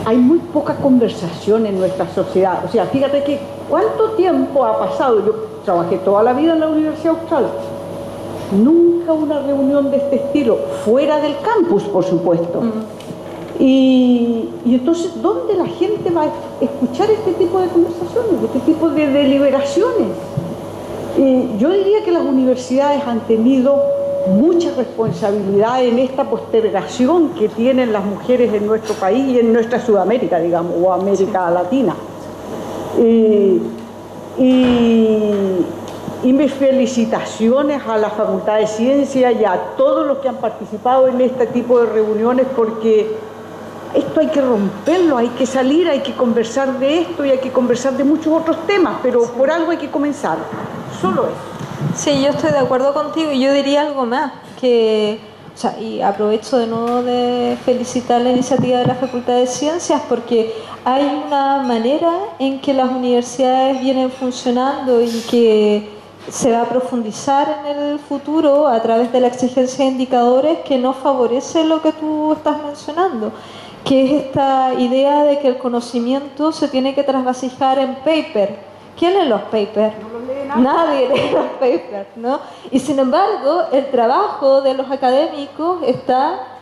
hay muy poca conversación en nuestra sociedad. O sea, fíjate que cuánto tiempo ha pasado. Yo trabajé toda la vida en la Universidad Austral. Nunca una reunión de este estilo, fuera del campus, por supuesto. Y entonces, ¿dónde la gente va a escuchar este tipo de conversaciones, este tipo de deliberaciones? Yo diría que las universidades han tenido mucha responsabilidad en esta postergación que tienen las mujeres en nuestro país y en nuestra Sudamérica, digamos, o América Latina. Y mis felicitaciones a la Facultad de Ciencias y a todos los que han participado en este tipo de reuniones, porque esto hay que romperlo, hay que salir, hay que conversar de esto y hay que conversar de muchos otros temas, pero por algo hay que comenzar, solo eso. Sí, yo estoy de acuerdo contigo, y yo diría algo más, que, o sea, y aprovecho de nuevo de felicitar la iniciativa de la Facultad de Ciencias, porque hay una manera en que las universidades vienen funcionando y que se va a profundizar en el futuro a través de la exigencia de indicadores que no favorece lo que tú estás mencionando, que es esta idea de que el conocimiento se tiene que trasvasijar en paper. ¿Quién lee los papers? No los lee nadie. Nadie lee los papers, ¿no? Y sin embargo, el trabajo de los académicos está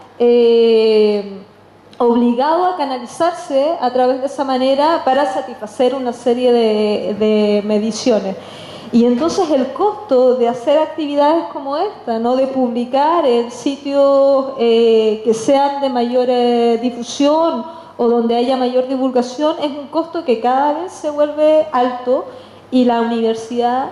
obligado a canalizarse a través de esa manera para satisfacer una serie de mediciones. Y entonces el costo de hacer actividades como esta, ¿no? De publicar en sitios que sean de mayor difusión o donde haya mayor divulgación, es un costo que cada vez se vuelve alto, y la universidad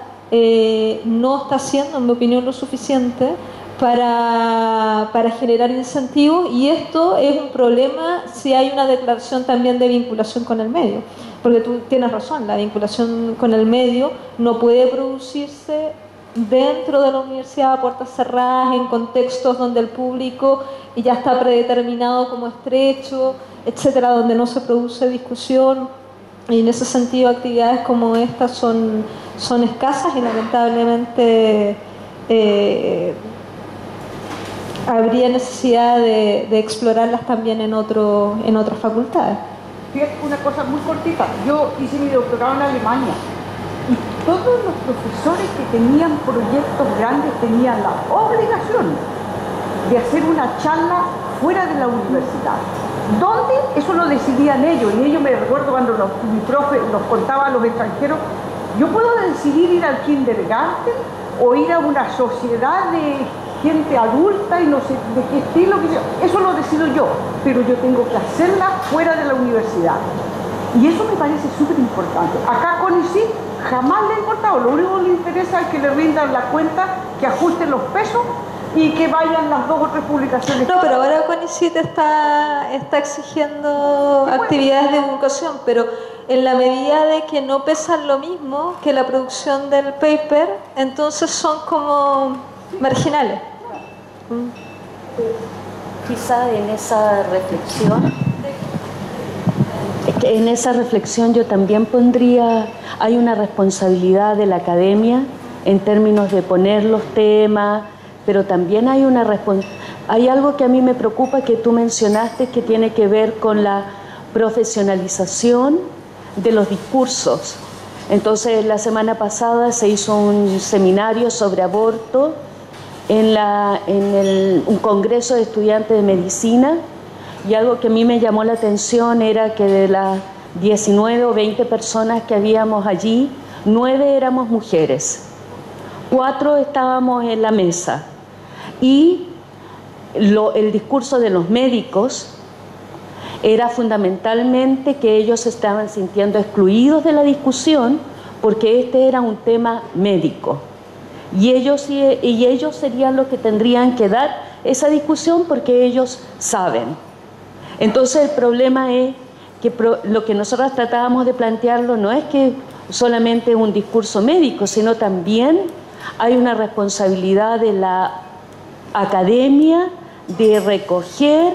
no está haciendo, en mi opinión, lo suficiente para generar incentivos, y esto es un problema si hay una declaración también de vinculación con el medio, porque tú tienes razón, la vinculación con el medio no puede producirse dentro de la universidad a puertas cerradas, en contextos donde el público ya está predeterminado como estrecho, etcétera, donde no se produce discusión. Y en ese sentido, actividades como estas son escasas, y lamentablemente habría necesidad de explorarlas también en otras facultades. Fíjate, una cosa muy cortita. Yo hice mi doctorado en Alemania y todos los profesores que tenían proyectos grandes tenían la obligación de hacer una charla fuera de la universidad. ¿Dónde? Eso lo decidían ellos. Y ellos, me recuerdo cuando mi profe nos contaba a los extranjeros, yo puedo decidir ir al kindergarten o ir a una sociedad de gente adulta y no sé de qué estilo, eso lo decido yo, pero yo tengo que hacerla fuera de la universidad. Y eso me parece súper importante. Acá con ICI jamás le ha importado, lo único que le interesa es que le rindan la cuenta, que ajusten los pesos y que vayan las 2 o 3 publicaciones. No, pero ahora CONICYT está exigiendo actividades de divulgación, pero en la medida de que no pesan lo mismo que la producción del paper, entonces son como marginales. quizá en esa reflexión yo también pondría, hay una responsabilidad de la academia en términos de poner los temas, pero también hay hay algo que a mí me preocupa que tú mencionaste que tiene que ver con la profesionalización de los discursos. Entonces, la semana pasada se hizo un seminario sobre aborto en un congreso de estudiantes de medicina, y algo que a mí me llamó la atención era que de las 19 o 20 personas que habíamos allí, 9 éramos mujeres, 4 estábamos en la mesa, y el discurso de los médicos era fundamentalmente que ellos se estaban sintiendo excluidos de la discusión porque este era un tema médico. Y ellos serían los que tendrían que dar esa discusión porque ellos saben. Entonces el problema es que lo que nosotros tratábamos de plantearlo no es que solamente un discurso médico, sino también hay una responsabilidad de la academia de recoger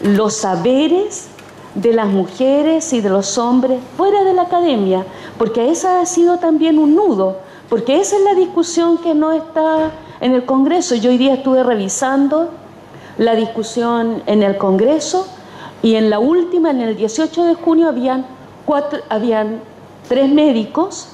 los saberes de las mujeres y de los hombres fuera de la academia, porque esa ha sido también un nudo, porque esa es la discusión que no está en el Congreso. Yo hoy día estuve revisando la discusión en el Congreso y en la última, en el 18 de junio, habían 3 médicos,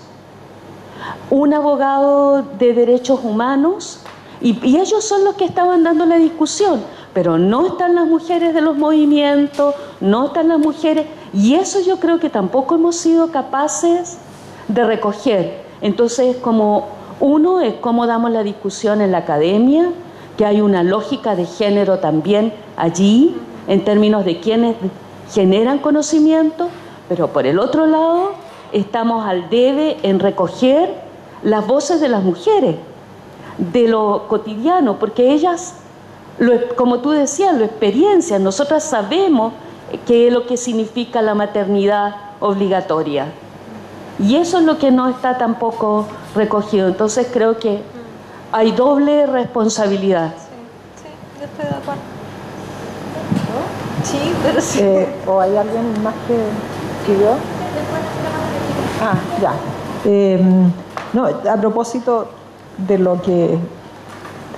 un abogado de derechos humanos, y ellos son los que estaban dando la discusión, pero no están las mujeres de los movimientos, no están las mujeres, y eso yo creo que tampoco hemos sido capaces de recoger. Entonces, como uno es cómo damos la discusión en la academia, que hay una lógica de género también allí, en términos de quienes generan conocimiento, pero por el otro lado estamos al debe en recoger las voces de las mujeres, de lo cotidiano, porque ellas, como tú decías, lo experiencian. Nosotras sabemos qué es lo que significa la maternidad obligatoria, y eso es lo que no está tampoco recogido. Entonces creo que hay doble responsabilidad. Sí, yo estoy de acuerdo. Sí, pero sí. ¿O hay alguien más que yo? Ah, ya. No, a propósito de lo que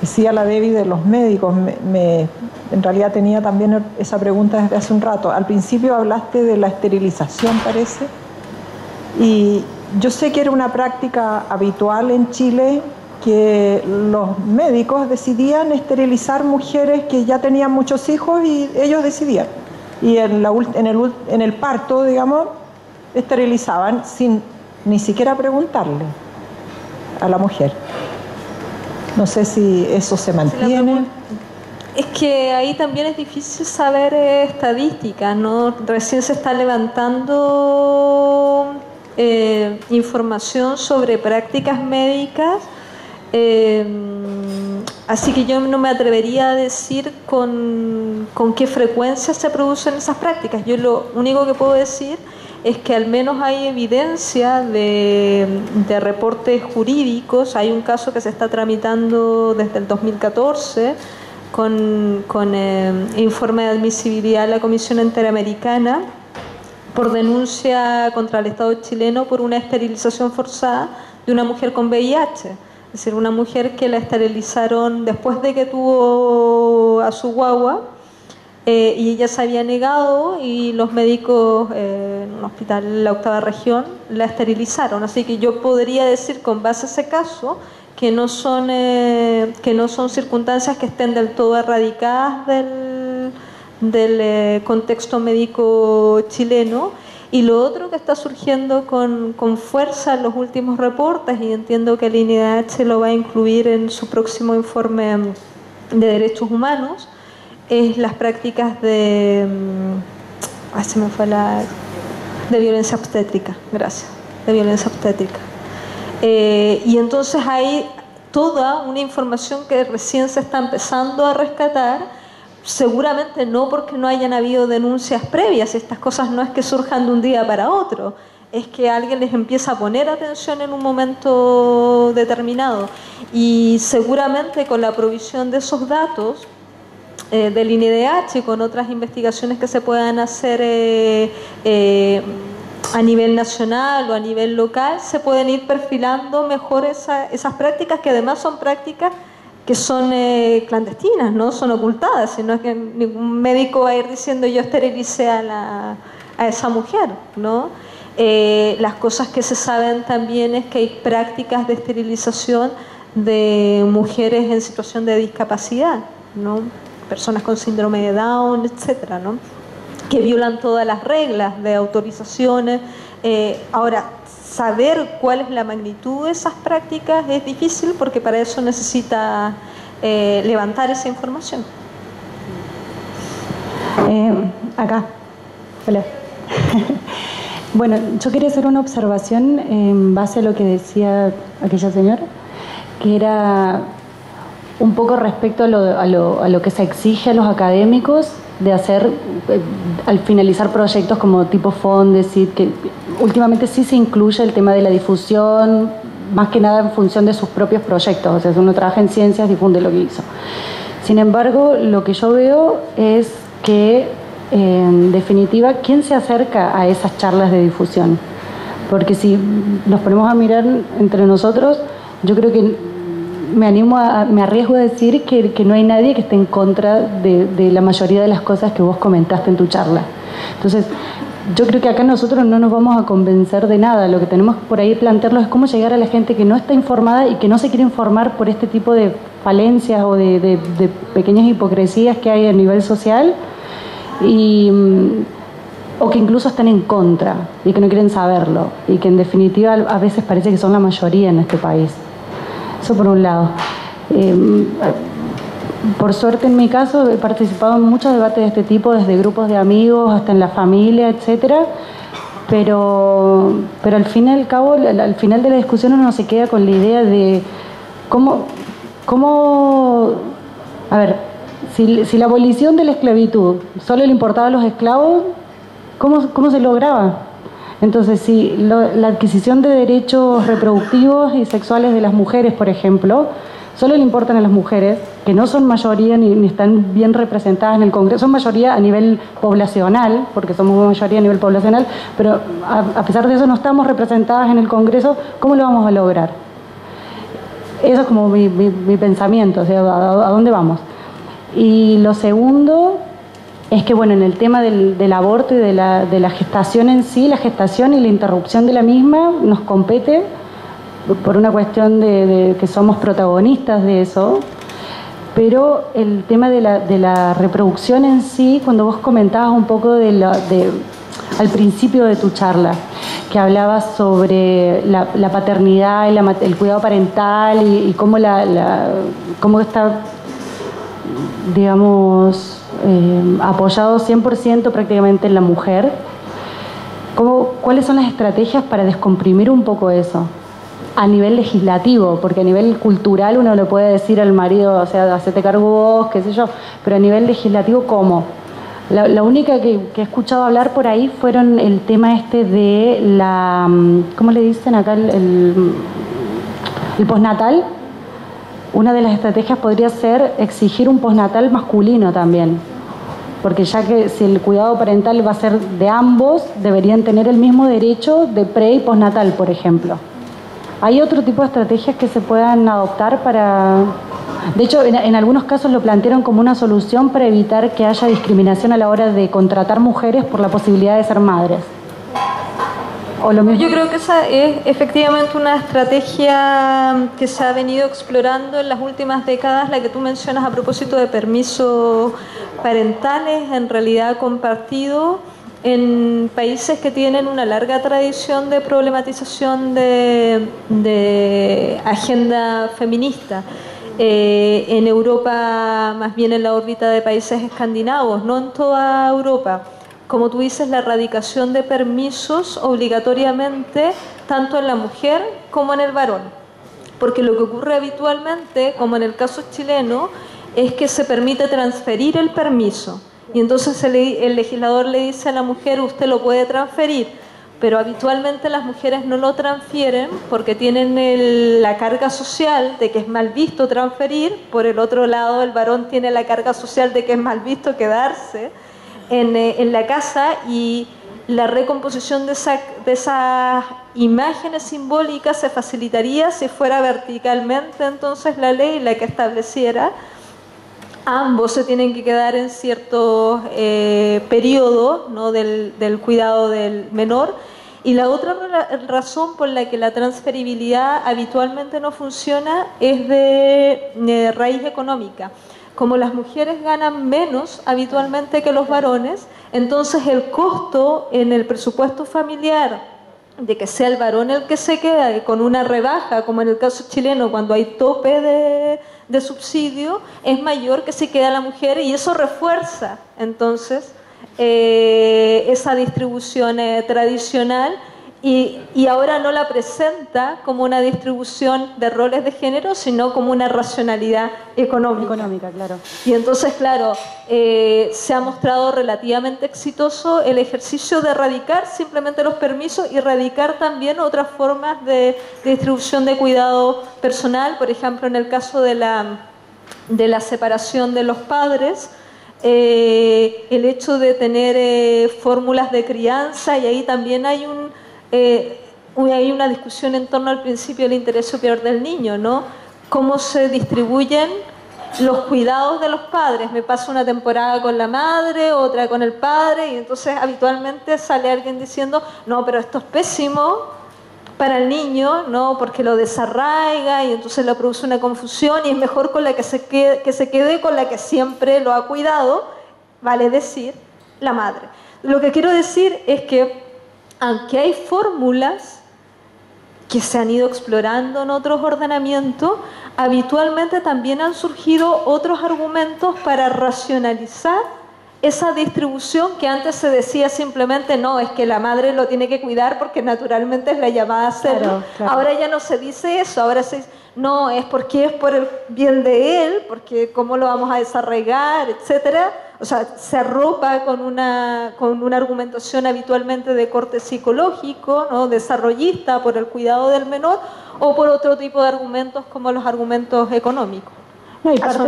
decía la Debbie de los médicos, en realidad tenía también esa pregunta desde hace un rato. Al principio hablaste de la esterilización, parece, y yo sé que era una práctica habitual en Chile que los médicos decidían esterilizar mujeres que ya tenían muchos hijos y ellos decidían. Y en el parto, digamos, esterilizaban sin ni siquiera preguntarle a la mujer. No sé si eso se mantiene. Es que ahí también es difícil saber estadísticas, ¿no? Recién se está levantando información sobre prácticas médicas, así que yo no me atrevería a decir con qué frecuencia se producen esas prácticas. Yo lo único que puedo decir es que al menos hay evidencia de reportes jurídicos. Hay un caso que se está tramitando desde el 2014 con informe de admisibilidad de la Comisión Interamericana por denuncia contra el Estado chileno por una esterilización forzada de una mujer con VIH. Es decir, una mujer que la esterilizaron después de que tuvo a su guagua, y ella se había negado, y los médicos en un hospital en la 8ª región la esterilizaron. Así que yo podría decir con base a ese caso que no son circunstancias que estén del todo erradicadas del contexto médico chileno. Y lo otro que está surgiendo con fuerza en los últimos reportes, y entiendo que el INDH lo va a incluir en su próximo informe de derechos humanos, es las prácticas de violencia obstétrica, gracias, de violencia obstétrica. Y entonces hay toda una información que recién se está empezando a rescatar, seguramente no porque no hayan habido denuncias previas. Estas cosas no es que surjan de un día para otro, es que alguien les empieza a poner atención en un momento determinado, y seguramente con la provisión de esos datos del INDH y con otras investigaciones que se puedan hacer a nivel nacional o a nivel local, se pueden ir perfilando mejor esas prácticas, que además son prácticas que son clandestinas, no son ocultadas, sino es que ningún médico va a ir diciendo yo esterilicé a esa mujer, ¿no? Las cosas que se saben también es que hay prácticas de esterilización de mujeres en situación de discapacidad, ¿no? Personas con síndrome de Down, etcétera, ¿no? Que violan todas las reglas de autorizaciones. Ahora, saber cuál es la magnitud de esas prácticas es difícil, porque para eso necesita levantar esa información. Acá. Hola. Bueno, yo quería hacer una observación en base a lo que decía aquella señora, que era un poco respecto a lo que se exige a los académicos de hacer al finalizar proyectos como tipo Fondesit, que últimamente sí se incluye el tema de la difusión, más que nada en función de sus propios proyectos. O sea, si uno trabaja en ciencias, difunde lo que hizo. Sin embargo, lo que yo veo es que, en definitiva, ¿quién se acerca a esas charlas de difusión? Porque si nos ponemos a mirar entre nosotros, yo creo que me arriesgo a decir que no hay nadie que esté en contra de la mayoría de las cosas que vos comentaste en tu charla. Entonces, yo creo que acá nosotros no nos vamos a convencer de nada. Lo que tenemos por ahí plantearlo es cómo llegar a la gente que no está informada y que no se quiere informar por este tipo de falencias o de pequeñas hipocresías que hay a nivel social, o que incluso están en contra y que no quieren saberlo, y que en definitiva a veces parece que son la mayoría en este país. Eso por un lado. Por suerte, en mi caso, he participado en muchos debates de este tipo, desde grupos de amigos hasta en la familia, etcétera. Pero al fin y al cabo, al final de la discusión, uno se queda con la idea de cómo a ver, si la abolición de la esclavitud solo le importaba a los esclavos, ¿cómo se lograba? Entonces, si la adquisición de derechos reproductivos y sexuales de las mujeres, por ejemplo, solo le importan a las mujeres, que no son mayoría ni están bien representadas en el Congreso, son mayoría a nivel poblacional, porque somos mayoría a nivel poblacional, pero a pesar de eso no estamos representadas en el Congreso, ¿cómo lo vamos a lograr? Eso es como mi pensamiento, o sea, ¿a dónde vamos? Y lo segundo es que, bueno, en el tema del aborto y de la gestación en sí, la gestación y la interrupción de la misma nos compete por una cuestión de que somos protagonistas de eso, pero el tema de la reproducción en sí, cuando vos comentabas un poco al principio de tu charla, que hablabas sobre la paternidad y el cuidado parental y cómo cómo está, digamos, apoyado 100% prácticamente en la mujer. ¿Cuáles son las estrategias para descomprimir un poco eso? A nivel legislativo, porque a nivel cultural uno le puede decir al marido, o sea, hacete cargo vos, qué sé yo, pero a nivel legislativo, ¿cómo? La única que he escuchado hablar por ahí fueron el tema de la, ¿cómo le dicen acá? El postnatal. Una de las estrategias podría ser exigir un postnatal masculino también, porque ya que si el cuidado parental va a ser de ambos, deberían tener el mismo derecho de pre y postnatal, por ejemplo. ¿Hay otro tipo de estrategias que se puedan adoptar para...? De hecho, en algunos casos lo plantearon como una solución para evitar que haya discriminación a la hora de contratar mujeres por la posibilidad de ser madres. ¿O lo mismo? Yo creo que esa es efectivamente una estrategia que se ha venido explorando en las últimas décadas, la que tú mencionas a propósito de permisos parentales, en realidad compartido en países que tienen una larga tradición de problematización de agenda feminista. En Europa, más bien en la órbita de países escandinavos, no en toda Europa. Como tú dices, la erradicación de permisos obligatoriamente tanto en la mujer como en el varón. Porque lo que ocurre habitualmente, como en el caso chileno, es que se permite transferir el permiso. Y entonces el legislador le dice a la mujer, usted lo puede transferir pero habitualmente las mujeres no lo transfieren porque tienen la carga social de que es mal visto transferir. Por el otro lado, el varón tiene la carga social de que es mal visto quedarse en la casa, y la recomposición de esas imágenes simbólicas se facilitaría si fuera verticalmente entonces la ley la que estableciera ambos se tienen que quedar en cierto periodo, ¿no?, del cuidado del menor. Y la otra razón por la que la transferibilidad habitualmente no funciona es de raíz económica. Como las mujeres ganan menos habitualmente que los varones, entonces el costo en el presupuesto familiar de que sea el varón el que se queda con una rebaja, como en el caso chileno cuando hay tope de subsidio, es mayor que si queda la mujer, y eso refuerza entonces esa distribución tradicional, y ahora no la presenta como una distribución de roles de género, sino como una racionalidad económica. Claro. Y entonces, claro, se ha mostrado relativamente exitoso el ejercicio de erradicar simplemente los permisos y erradicar también otras formas de distribución de cuidado personal. Por ejemplo, en el caso de la separación de los padres, el hecho de tener fórmulas de crianza, y ahí también hay una discusión en torno al principio del interés superior del niño, ¿no? Cómo se distribuyen los cuidados de los padres. Me paso una temporada con la madre, otra con el padre, y entonces habitualmente sale alguien diciendo, no, pero esto es pésimo para el niño, ¿no?, porque lo desarraiga y entonces le produce una confusión, y es mejor con la que se quede con la que siempre lo ha cuidado, vale decir, la madre. Lo que quiero decir es que aunque hay fórmulas que se han ido explorando en otros ordenamientos, habitualmente también han surgido otros argumentos para racionalizar esa distribución que antes se decía simplemente, no, es que la madre lo tiene que cuidar porque naturalmente es la llamada a hacerlo. Claro. Ahora ya no se dice eso, ahora se dice, no, es porque es por el bien de él, porque cómo lo vamos a desarraigar, etcétera. O sea, se arropa con una argumentación habitualmente de corte psicológico, ¿no?, desarrollista, por el cuidado del menor, o por otro tipo de argumentos como los argumentos económicos. No, y parte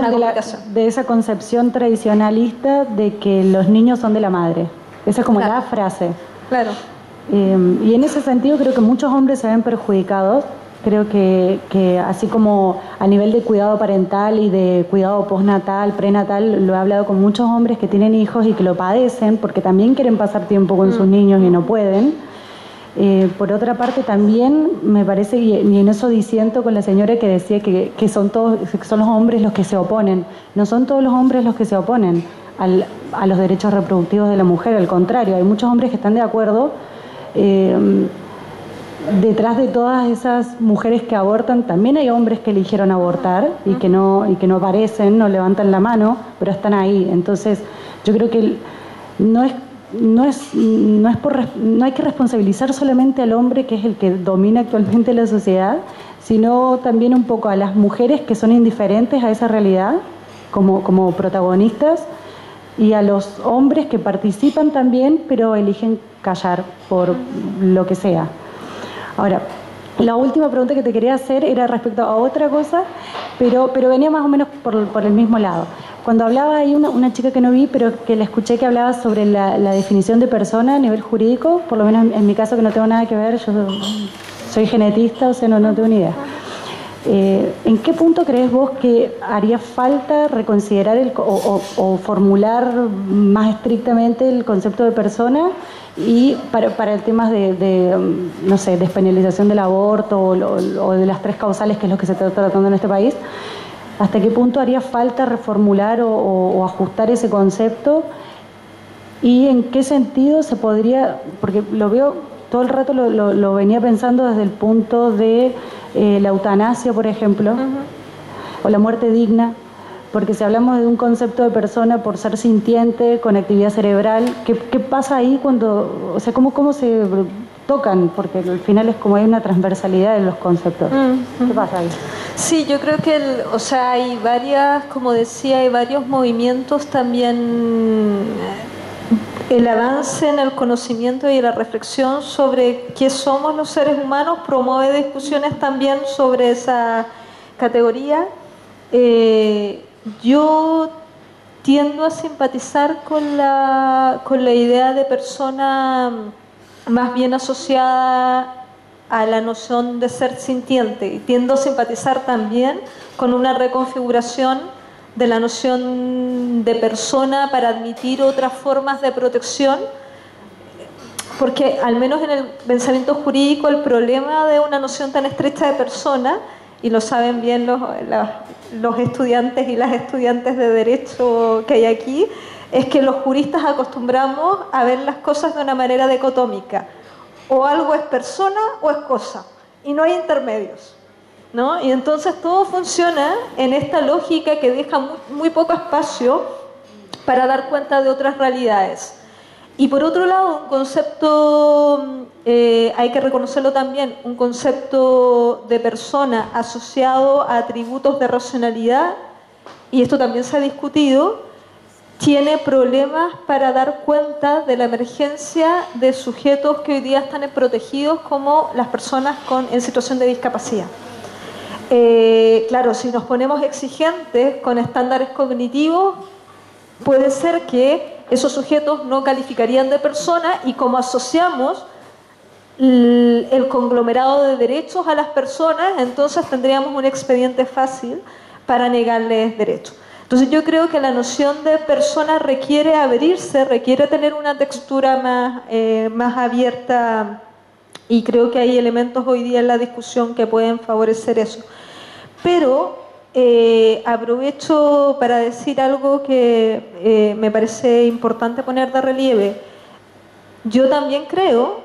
de esa concepción tradicionalista de que los niños son de la madre. Esa es como la frase. Claro. Y en ese sentido creo que muchos hombres se ven perjudicados. Creo que así como a nivel de cuidado parental y de cuidado postnatal, prenatal, lo he hablado con muchos hombres que tienen hijos y que lo padecen porque también quieren pasar tiempo con sus niños y no pueden. Por otra parte también me parece, y en eso disiento con la señora que decía que son los hombres los que se oponen. No son todos los hombres los que se oponen a los derechos reproductivos de la mujer, al contrario, hay muchos hombres que están de acuerdo. Detrás de todas esas mujeres que abortan también hay hombres que eligieron abortar y que no aparecen, no levantan la mano, pero están ahí. Entonces yo creo que no hay que responsabilizar solamente al hombre, que es el que domina actualmente la sociedad, sino también un poco a las mujeres que son indiferentes a esa realidad como protagonistas, y a los hombres que participan también pero eligen callar por lo que sea. Ahora, la última pregunta que te quería hacer era respecto a otra cosa, pero venía más o menos por el mismo lado. Cuando hablaba, hay una chica que no vi, pero que la escuché que hablaba sobre la definición de persona a nivel jurídico, por lo menos en mi caso, que no tengo nada que ver, yo soy genetista, o sea, no tengo ni idea. ¿En qué punto crees vos que haría falta reconsiderar o formular más estrictamente el concepto de persona y para el tema de no sé, despenalización del aborto o de las 3 causales, que es lo que se está tratando en este país? ¿Hasta qué punto haría falta reformular o ajustar ese concepto? ¿Y en qué sentido se podría, porque lo veo todo el rato, lo venía pensando desde el punto de la eutanasia, por ejemplo, o la muerte digna, porque si hablamos de un concepto de persona por ser sintiente, con actividad cerebral, ¿qué pasa ahí cuando, o sea, cómo se tocan? Porque al final es como hay una transversalidad en los conceptos. ¿Qué pasa ahí? Sí, yo creo que hay varias, como decía, hay varios movimientos también el avance en el conocimiento y la reflexión sobre qué somos los seres humanos promueve discusiones también sobre esa categoría. Yo tiendo a simpatizar con la idea de persona más bien asociada a la noción de ser sintiente, y tiendo a simpatizar también con una reconfiguración de la noción de persona para admitir otras formas de protección, porque al menos en el pensamiento jurídico el problema de una noción tan estrecha de persona, y lo saben bien los estudiantes y las estudiantes de derecho que hay aquí, es que los juristas acostumbramos a ver las cosas de una manera dicotómica, o algo es persona o es cosa, y no hay intermedios, ¿no? Y entonces todo funciona en esta lógica que deja muy poco espacio para dar cuenta de otras realidades. Y por otro lado, un concepto, hay que reconocerlo también, un concepto de persona asociado a atributos de racionalidad, y esto también se ha discutido, tiene problemas para dar cuenta de la emergencia de sujetos que hoy día están protegidos como las personas en situación de discapacidad. Claro, si nos ponemos exigentes con estándares cognitivos, puede ser que esos sujetos no calificarían de persona, y como asociamos el conglomerado de derechos a las personas, entonces tendríamos un expediente fácil para negarles derechos. Entonces yo creo que la noción de persona requiere abrirse, requiere tener una textura más abierta, y creo que hay elementos hoy día en la discusión que pueden favorecer eso. Pero aprovecho para decir algo que me parece importante poner de relieve. Yo también creo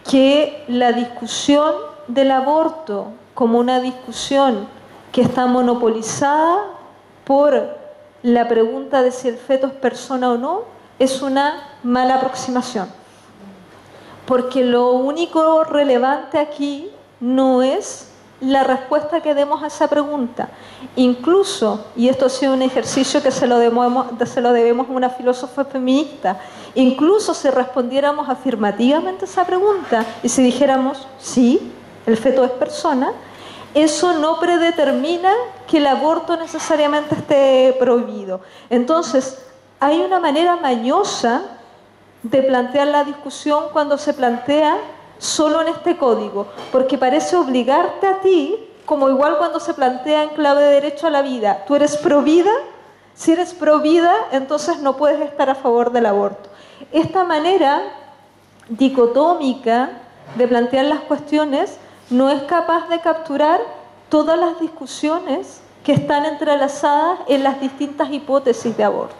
que la discusión del aborto como una discusión que está monopolizada por la pregunta de si el feto es persona o no, es una mala aproximación. Porque lo único relevante aquí no es la respuesta que demos a esa pregunta. Incluso, y esto ha sido un ejercicio que se lo debemos a una filósofa feminista, incluso si respondiéramos afirmativamente a esa pregunta y si dijéramos, sí, el feto es persona, eso no predetermina que el aborto necesariamente esté prohibido. Entonces, hay una manera mañosa de plantear la discusión cuando se plantea solo en este código, porque parece obligarte a ti, como igual cuando se plantea en clave de derecho a la vida. Tú eres pro vida, si eres pro vida, entonces no puedes estar a favor del aborto. Esta manera dicotómica de plantear las cuestiones no es capaz de capturar todas las discusiones que están entrelazadas en las distintas hipótesis de aborto.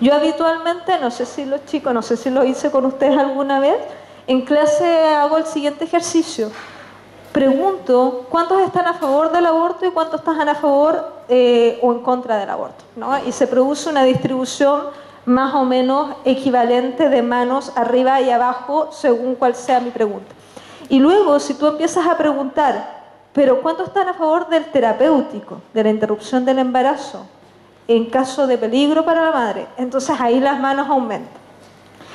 Yo habitualmente, no sé si los chicos, no sé si lo hice con ustedes alguna vez, en clase hago el siguiente ejercicio. Pregunto cuántos están a favor del aborto y cuántos están a favor o en contra del aborto, ¿no? Y se produce una distribución más o menos equivalente de manos arriba y abajo según cuál sea mi pregunta. Y luego, si tú empiezas a preguntar, pero ¿cuántos están a favor del terapéutico, de la interrupción del embarazo, en caso de peligro para la madre? Entonces ahí las manos aumentan.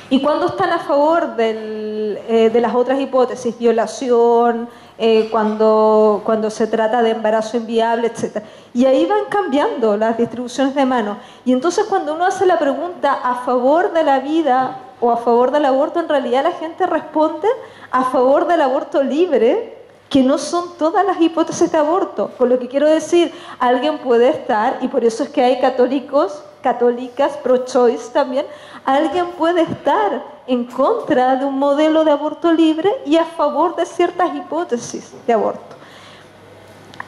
¿Y cuántos están a favor de las otras hipótesis? Violación, cuando se trata de embarazo inviable, etc. Y ahí van cambiando las distribuciones de manos. Y entonces cuando uno hace la pregunta a favor de la vida o a favor del aborto, en realidad la gente responde a favor del aborto libre, que no son todas las hipótesis de aborto. Con lo que quiero decir, alguien puede estar, y por eso es que hay católicos, católicas, pro-choice también, alguien puede estar en contra de un modelo de aborto libre y a favor de ciertas hipótesis de aborto.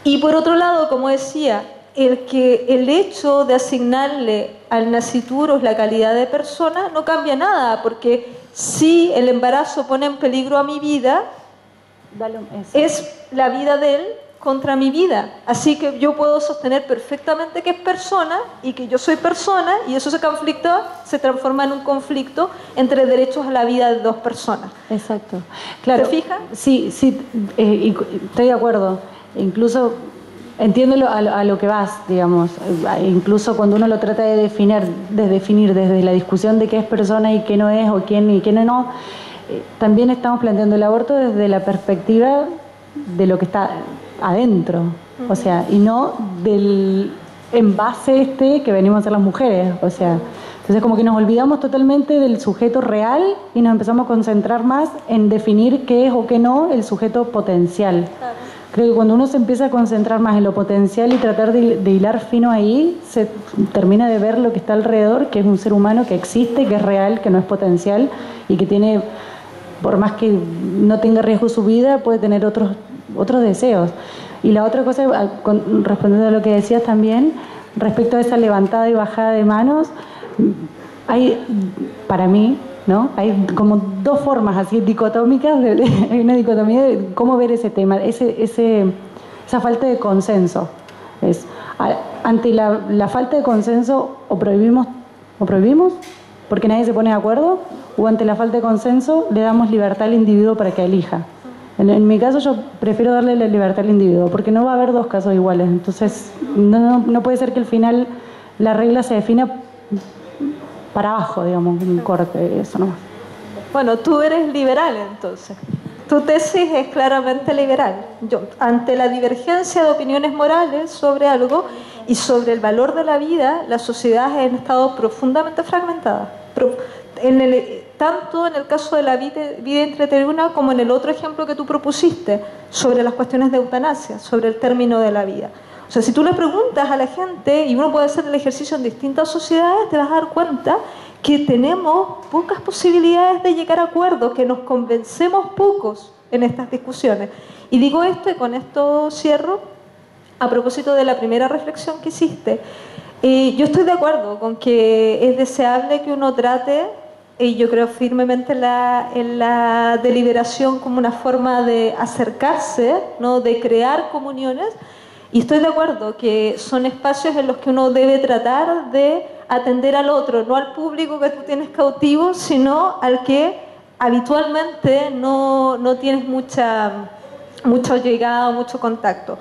Y por otro lado, como decía, el hecho de asignarle al nasciturus la calidad de persona no cambia nada, porque si el embarazo pone en peligro a mi vida, es la vida de él contra mi vida. Así que yo puedo sostener perfectamente que es persona y que yo soy persona, y eso se transforma en un conflicto entre derechos a la vida de dos personas. Exacto. Claro, ¿te fijas? Sí, estoy de acuerdo. Incluso entiendo a lo que vas, digamos. Incluso cuando uno lo trata de definir desde la discusión de qué es persona y qué no es, o quién y quién no, también estamos planteando el aborto desde la perspectiva de lo que está adentro, o sea, y no del envase que venimos a hacer las mujeres, o sea. Entonces como que nos olvidamos totalmente del sujeto real y nos empezamos a concentrar más en definir qué es o qué no el sujeto potencial. Claro. Creo que cuando uno se empieza a concentrar más en lo potencial y tratar de hilar fino ahí, se termina de ver lo que está alrededor, que es un ser humano que existe, que es real, que no es potencial y que tiene, por más que no tenga riesgo su vida, puede tener otros deseos. Y la otra cosa, respondiendo a lo que decías también, respecto a esa levantada y bajada de manos, hay, para mí, ¿no? Hay como dos formas así dicotómicas, hay una dicotomía de cómo ver ese tema, esa falta de consenso. Ante la falta de consenso, o prohibimos porque nadie se pone de acuerdo, o ante la falta de consenso le damos libertad al individuo para que elija. En mi caso yo prefiero darle la libertad al individuo, porque no va a haber dos casos iguales. Entonces no puede ser que al final la regla se defina para abajo, digamos, un corte, eso nomás. Bueno, tú eres liberal entonces. Tu tesis es claramente liberal. Ante la divergencia de opiniones morales sobre algo y sobre el valor de la vida, las sociedades han estado profundamente fragmentadas. Tanto en el caso de la vida intraterrena como en el otro ejemplo que tú propusiste sobre las cuestiones de eutanasia, sobre el término de la vida. O sea, si tú le preguntas a la gente, y uno puede hacer el ejercicio en distintas sociedades, te vas a dar cuenta que tenemos pocas posibilidades de llegar a acuerdos, que nos convencemos pocos en estas discusiones. Y digo esto, y con esto cierro, a propósito de la primera reflexión que hiciste. Yo estoy de acuerdo con que es deseable que uno trate, y yo creo firmemente en la deliberación como una forma de acercarse, ¿no? De crear comuniones. Y estoy de acuerdo que son espacios en los que uno debe tratar de atender al otro, no al público que tú tienes cautivo, sino al que habitualmente no tienes mucha llegada, mucho contacto.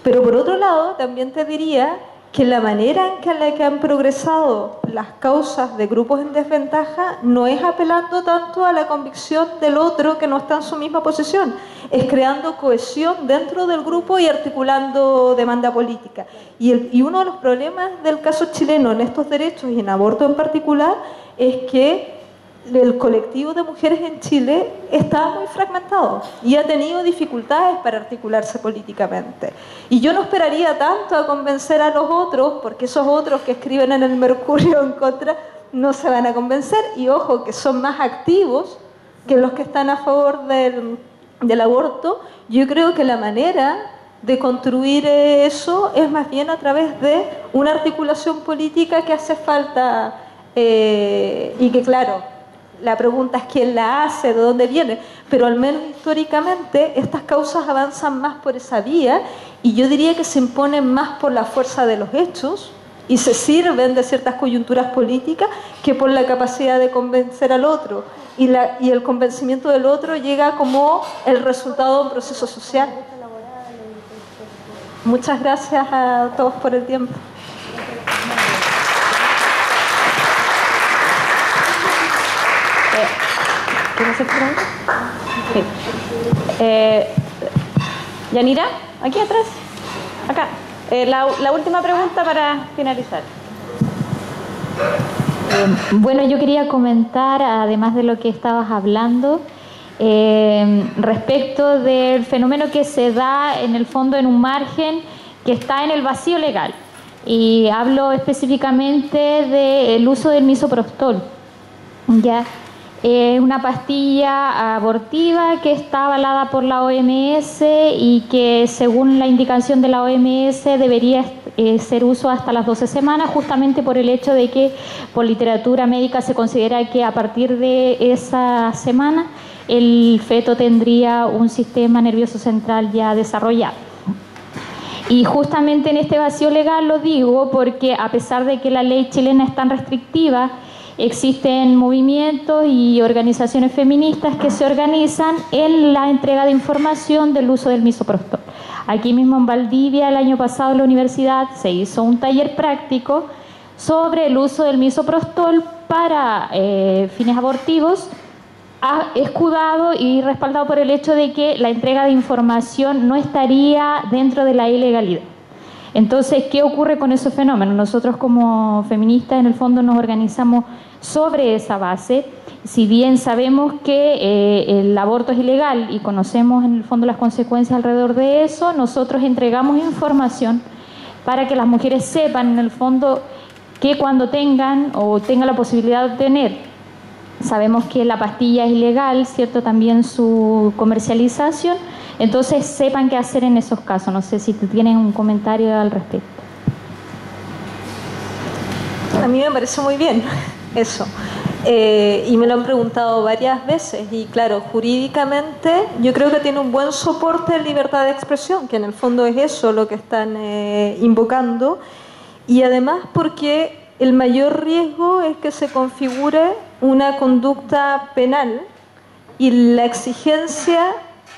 Pero por otro lado, también te diría que la manera en la que han progresado las causas de grupos en desventaja no es apelando tanto a la convicción del otro que no está en su misma posición, es creando cohesión dentro del grupo y articulando demanda política. Y uno de los problemas del caso chileno en estos derechos y en aborto en particular es que el colectivo de mujeres en Chile está muy fragmentado y ha tenido dificultades para articularse políticamente. Y yo no esperaría tanto a convencer a los otros, porque esos otros que escriben en el Mercurio en contra no se van a convencer, y ojo, que son más activos que los que están a favor del aborto. Yo creo que la manera de construir eso es más bien a través de una articulación política que hace falta, y que claro, la pregunta es quién la hace, de dónde viene, pero al menos históricamente estas causas avanzan más por esa vía, y yo diría que se imponen más por la fuerza de los hechos y se sirven de ciertas coyunturas políticas que por la capacidad de convencer al otro, y el convencimiento del otro llega como el resultado de un proceso social. Muchas gracias a todos por el tiempo. ¿Quieres hacer pregunta? Sí. Yanira, aquí atrás. Acá. La última pregunta para finalizar. Bueno, yo quería comentar, además de lo que estabas hablando, respecto del fenómeno que se da en el fondo en un margen que está en el vacío legal. Y hablo específicamente del uso del misoprostol. ¿Ya? Una pastilla abortiva que está avalada por la OMS y que según la indicación de la OMS debería ser uso hasta las 12 semanas, justamente por el hecho de que por literatura médica se considera que a partir de esa semana el feto tendría un sistema nervioso central ya desarrollado. Y justamente en este vacío legal lo digo porque a pesar de que la ley chilena es tan restrictiva, existen movimientos y organizaciones feministas que se organizan en la entrega de información del uso del misoprostol. Aquí mismo en Valdivia, el año pasado en la universidad, se hizo un taller práctico sobre el uso del misoprostol para fines abortivos, escudado y respaldado por el hecho de que la entrega de información no estaría dentro de la ilegalidad. Entonces, ¿qué ocurre con esos fenómenos? Nosotros como feministas en el fondo nos organizamos sobre esa base. Si bien sabemos que el aborto es ilegal y conocemos en el fondo las consecuencias alrededor de eso, nosotros entregamos información para que las mujeres sepan en el fondo que cuando tengan la posibilidad de obtener, sabemos que la pastilla es ilegal, ¿cierto? También su comercialización. Entonces, sepan qué hacer en esos casos. No sé si tú tienes un comentario al respecto. A mí me parece muy bien eso. Y me lo han preguntado varias veces. Y claro, jurídicamente yo creo que tiene un buen soporte en libertad de expresión, que en el fondo es eso lo que están invocando. Y además porque el mayor riesgo es que se configure una conducta penal, y la exigencia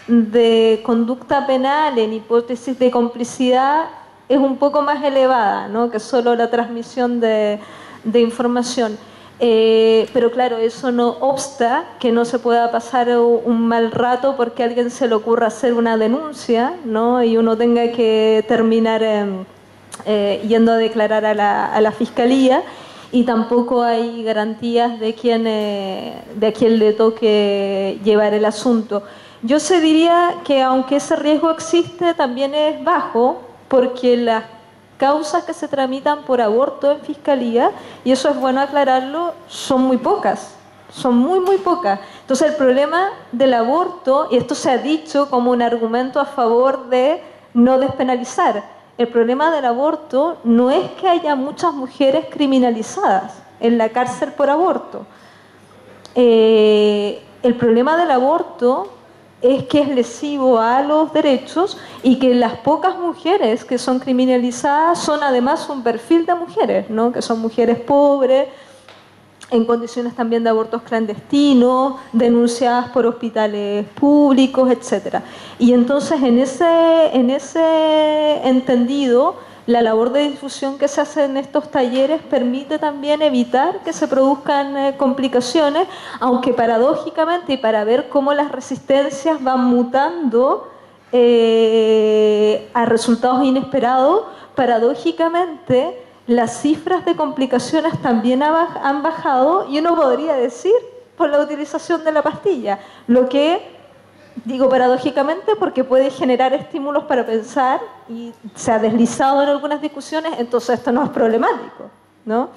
de conducta penal en hipótesis de complicidad es un poco más elevada, ¿no?, que solo la transmisión de información. Pero claro, eso no obsta que no se pueda pasar un mal rato porque a alguien se le ocurra hacer una denuncia, ¿no?, y uno tenga que terminar yendo a declarar a la fiscalía, y tampoco hay garantías de a quién le toque llevar el asunto. Yo se diría que aunque ese riesgo existe, también es bajo, porque las causas que se tramitan por aborto en fiscalía, y eso es bueno aclararlo, son muy pocas, son muy pocas. Entonces el problema del aborto, y esto se ha dicho como un argumento a favor de no despenalizar, el problema del aborto no es que haya muchas mujeres criminalizadas en la cárcel por aborto. El problema del aborto es que es lesivo a los derechos, y que las pocas mujeres que son criminalizadas son además un perfil de mujeres, ¿no?, que son mujeres pobres, en condiciones también de abortos clandestinos, denunciadas por hospitales públicos, etc. Y entonces en ese entendido, la labor de difusión que se hace en estos talleres permite también evitar que se produzcan complicaciones, aunque paradójicamente, y para ver cómo las resistencias van mutando a resultados inesperados, paradójicamente las cifras de complicaciones también han bajado, y uno podría decir por la utilización de la pastilla, lo que digo paradójicamente porque puede generar estímulos para pensar, y se ha deslizado en algunas discusiones, entonces esto no es problemático, ¿no?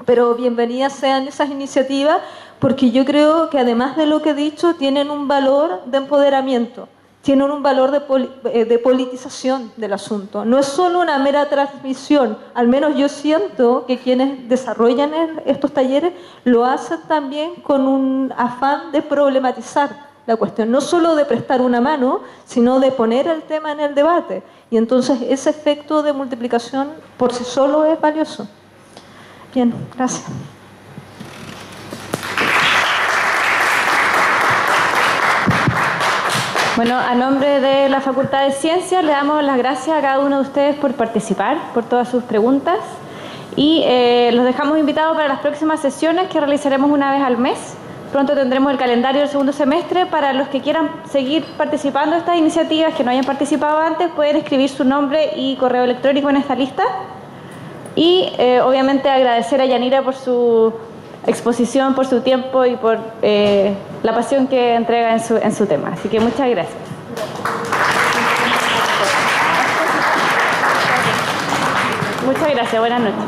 Pero bienvenidas sean esas iniciativas, porque yo creo que además de lo que he dicho, tienen un valor de empoderamiento, tienen un valor de politización del asunto. No es solo una mera transmisión, al menos yo siento que quienes desarrollan estos talleres lo hacen también con un afán de problematizar la cuestión, no solo de prestar una mano, sino de poner el tema en el debate. Y entonces ese efecto de multiplicación por sí solo es valioso. Bien, gracias. Bueno, a nombre de la Facultad de Ciencias le damos las gracias a cada uno de ustedes por participar, por todas sus preguntas, y los dejamos invitados para las próximas sesiones que realizaremos una vez al mes. Pronto tendremos el calendario del segundo semestre. Para los que quieran seguir participando de estas iniciativas, que no hayan participado antes, pueden escribir su nombre y correo electrónico en esta lista. Y obviamente agradecer a Yanira por su exposición, por su tiempo y por la pasión que entrega en su tema. Así que muchas gracias. Muchas gracias, buenas noches.